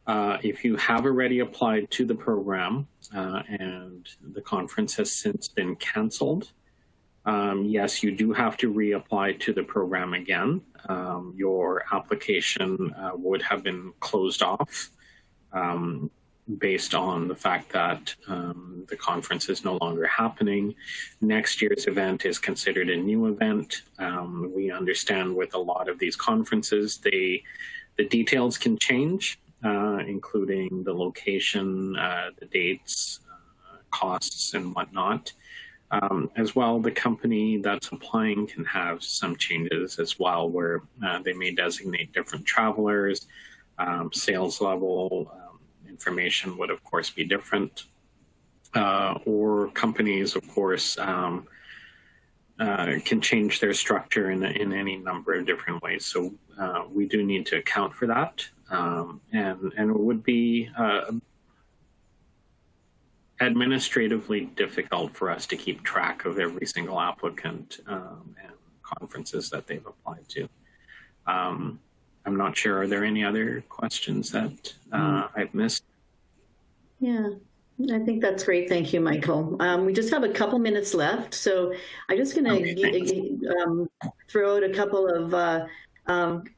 if you have already applied to the program and the conference has since been canceled, yes, you do have to reapply to the program again. Your application would have been closed off based on the fact that the conference is no longer happening. Next year's event is considered a new event. We understand with a lot of these conferences, the details can change, including the location, the dates, costs, and whatnot. As well, the company that's applying can have some changes as well, where they may designate different travelers, sales level, information would of course be different, or companies of course can change their structure in any number of different ways. So we do need to account for that, and it would be administratively difficult for us to keep track of every single applicant and conferences that they've applied to. I'm not sure, are there any other questions that I've missed? Yeah, I think that's great. Thank you, Michael. We just have a couple minutes left, so I'm just going to throw out a couple of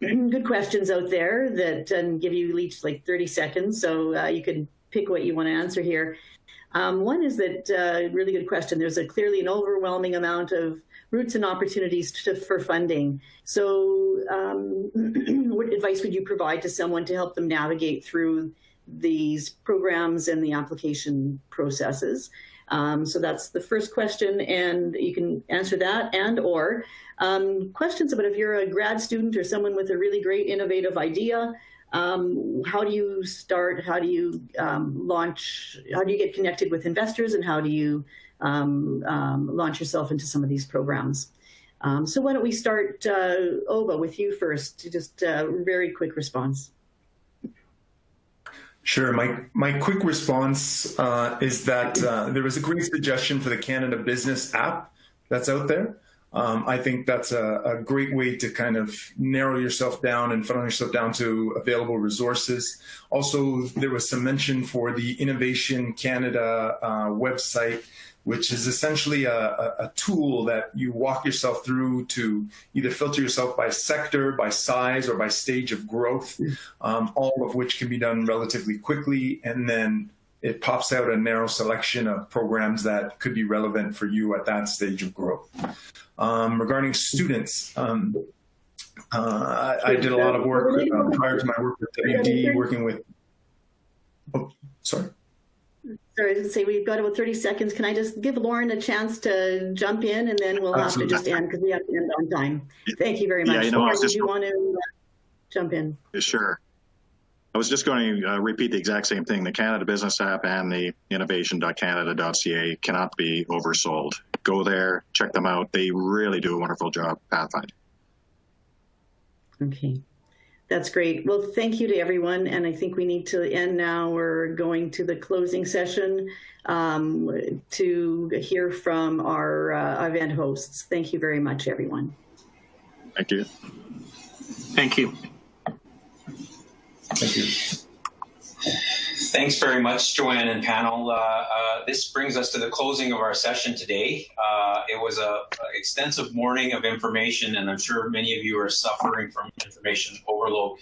good questions out there that give you each like 30 seconds, so you can pick what you want to answer here. One is that really good question. There's clearly an overwhelming amount of routes and opportunities for funding. So what advice would you provide to someone to help them navigate through these programs and the application processes? So that's the first question, and you can answer that, and or questions about if you're a grad student or someone with a really great innovative idea. How do you start? How do you launch? How do you get connected with investors? And how do you launch yourself into some of these programs? So why don't we start, Oba, with you first? Just a very quick response. Sure. My quick response is that there was a great suggestion for the Canada Business app that's out there. I think that's a great way to kind of narrow yourself down and funnel yourself down to available resources. Also, there was some mention for the Innovation Canada website, which is essentially a tool that you walk yourself through to either filter yourself by sector, by size, or by stage of growth, all of which can be done relatively quickly. And then it pops out a narrow selection of programs that could be relevant for you at that stage of growth. Regarding students, I did a lot of work prior to my work with WD, working with, sorry, I was say we've got about 30 seconds. Can I just give Lauren a chance to jump in, and then we'll have to just end because we have to end on time. Thank you very much. Yeah, Lauren, did you want to jump in? Sure. I was just going to repeat the exact same thing. The Canada Business app and the innovation.canada.ca cannot be oversold. Go there, check them out. They really do a wonderful job pathfinding. Okay. That's great. Well, thank you to everyone. And I think we need to end now. We're going to the closing session to hear from our event hosts. Thank you very much, everyone. Thank you. Thank you. Thank you. Thanks very much, Joanne and panel. This brings us to the closing of our session today. It was an extensive morning of information, and I'm sure many of you are suffering from information overload.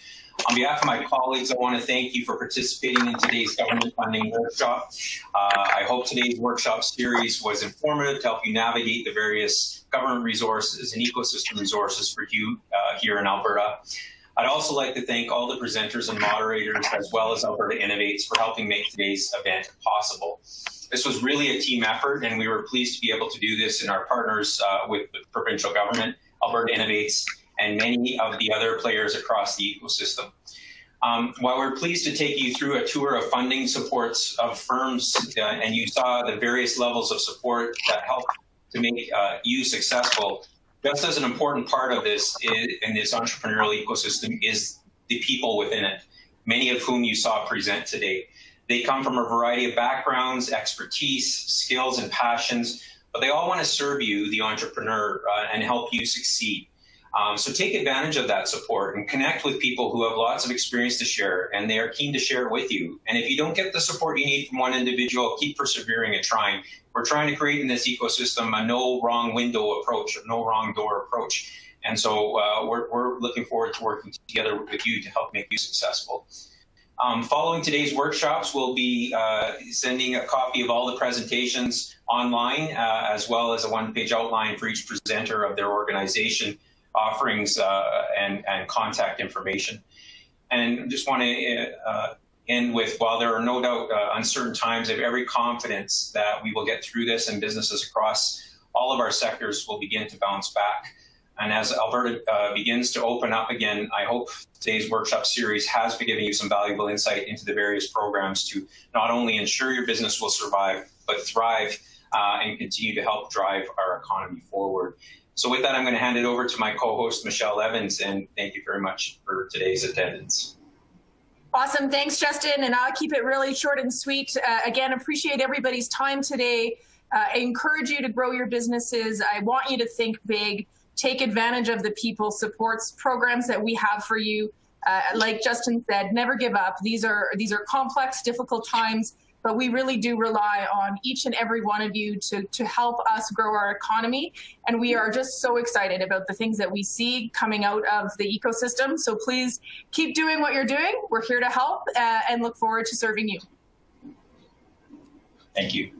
On behalf of my colleagues, I want to thank you for participating in today's government funding workshop. I hope today's workshop series was informative to help you navigate the various government resources and ecosystem resources for you here in Alberta. I'd also like to thank all the presenters and moderators, as well as Alberta Innovates, for helping make today's event possible. This was really a team effort, and we were pleased to be able to do this in our partners with the provincial government, Alberta Innovates, and many of the other players across the ecosystem. While we're pleased to take you through a tour of funding supports of firms, and you saw the various levels of support that help to make you successful, just as an important part of this in this entrepreneurial ecosystem is the people within it, many of whom you saw present today. They come from a variety of backgrounds, expertise, skills, and passions, but they all want to serve you, the entrepreneur, and help you succeed. So take advantage of that support and connect with people who have lots of experience to share, and they are keen to share it with you. And if you don't get the support you need from one individual, keep persevering and trying. We're trying to create in this ecosystem a no wrong window approach, a no wrong door approach. And so we're looking forward to working together with you to help make you successful. Following today's workshops, we'll be sending a copy of all the presentations online, as well as a one-page outline for each presenter of their organization, offerings, and contact information. And just want to end with, while there are no doubt uncertain times, I have every confidence that we will get through this and businesses across all of our sectors will begin to bounce back. And as Alberta begins to open up again, I hope today's workshop series has been giving you some valuable insight into the various programs to not only ensure your business will survive, but thrive and continue to help drive our economy forward. So with that, I'm going to hand it over to my co-host, Michelle Evans, and thank you very much for today's attendance. Awesome. Thanks, Justin. And I'll keep it really short and sweet. Again, appreciate everybody's time today. I encourage you to grow your businesses. I want you to think big. Take advantage of the people supports programs that we have for you. Like Justin said, never give up. These are complex, difficult times, but we really do rely on each and every one of you to help us grow our economy. And we are just so excited about the things that we see coming out of the ecosystem. So please keep doing what you're doing. We're here to help and look forward to serving you. Thank you.